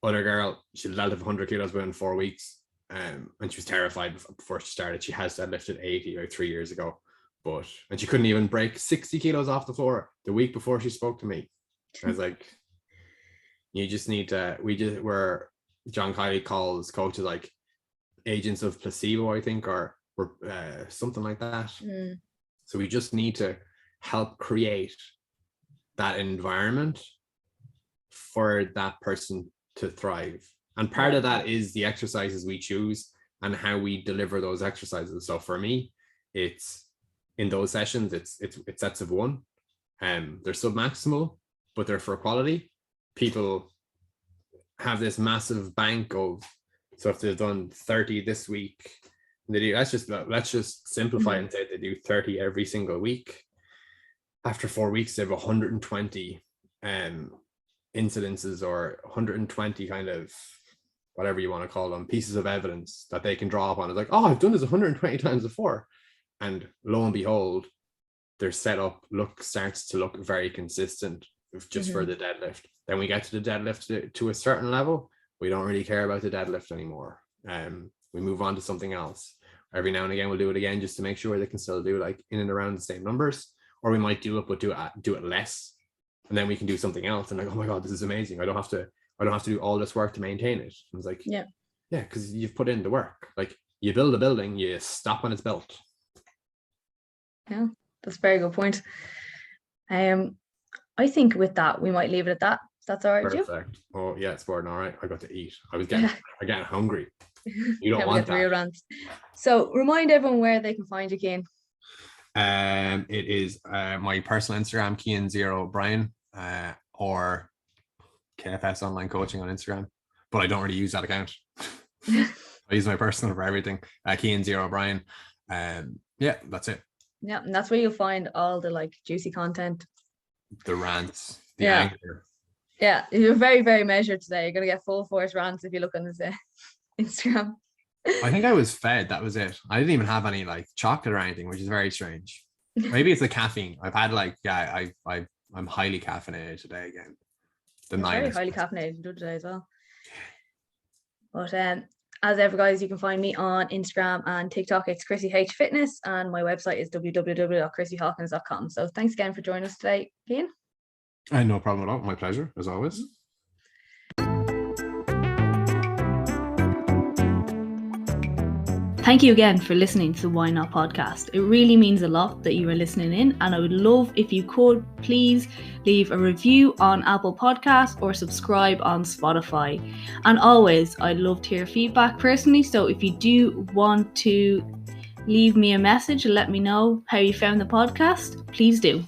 Other girl, she deadlifted 100 kilos within 4 weeks. And she was terrified before she started. She has deadlifted 80 like 3 years ago. And she couldn't even break 60 kilos off the floor the week before she spoke to me. I was like, you just need to, where John Kiley calls coaches like agents of placebo, I think, or something like that. So we just need to help create that environment for that person to thrive. And part of that is the exercises we choose and how we deliver those exercises. So for me, it's in those sessions, it's sets of one. They're sub-maximal, but they're for quality. People have this massive bank of, so if they've done 30 this week, they do, let's just simplify and say they do 30 every single week. After 4 weeks, they have 120 incidences, or 120 kind of, whatever you want to call them, pieces of evidence that they can draw upon. It's like, oh, I've done this 120 times before. And lo and behold, their setup starts to look very consistent just for the deadlift. Then we get to the deadlift to a certain level. We don't really care about the deadlift anymore. We move on to something else. Every now and again, we'll do it again just to make sure they can still do like in and around the same numbers. Or we might do it less, and then we can do something else. And like, oh my God, this is amazing. I don't have to do all this work to maintain it. I was like, yeah, because you've put in the work. Like, you build a building, you stop when it's built. Yeah, that's a very good point. I think with that, we might leave it at that. That's all right with you? Perfect. Oh yeah, it's Sporting all right. I got to eat. I'm getting hungry. You don't want that. Real rants. So remind everyone where they can find you, Cian. It is my personal Instagram, Cian O Brien, or KFS Online Coaching on Instagram, but I don't really use that account. I use my personal for everything. Cian O Brien. Yeah, that's it. Yeah, and that's where you'll find all the like juicy content, the rants, the anger. Yeah, you're very, very measured today. You're gonna get full force rants if you look on his Instagram. I think I was fed. That was it. I didn't even have any like chocolate or anything, which is very strange. Maybe it's the caffeine. I've had like, I'm highly caffeinated today again. Very highly caffeinated today as well. But as ever, guys, you can find me on Instagram and TikTok. It's Chrissy H Fitness, and my website is www.chrissyhawkins.com. So thanks again for joining us today, Cian. No problem at all. My pleasure, as always. Thank you again for listening to the Why Not podcast. It really means a lot that you are listening in, and I would love if you could please leave a review on Apple Podcasts or subscribe on Spotify. And always, I'd love to hear feedback personally, so if you do want to leave me a message and let me know how you found the podcast, please do.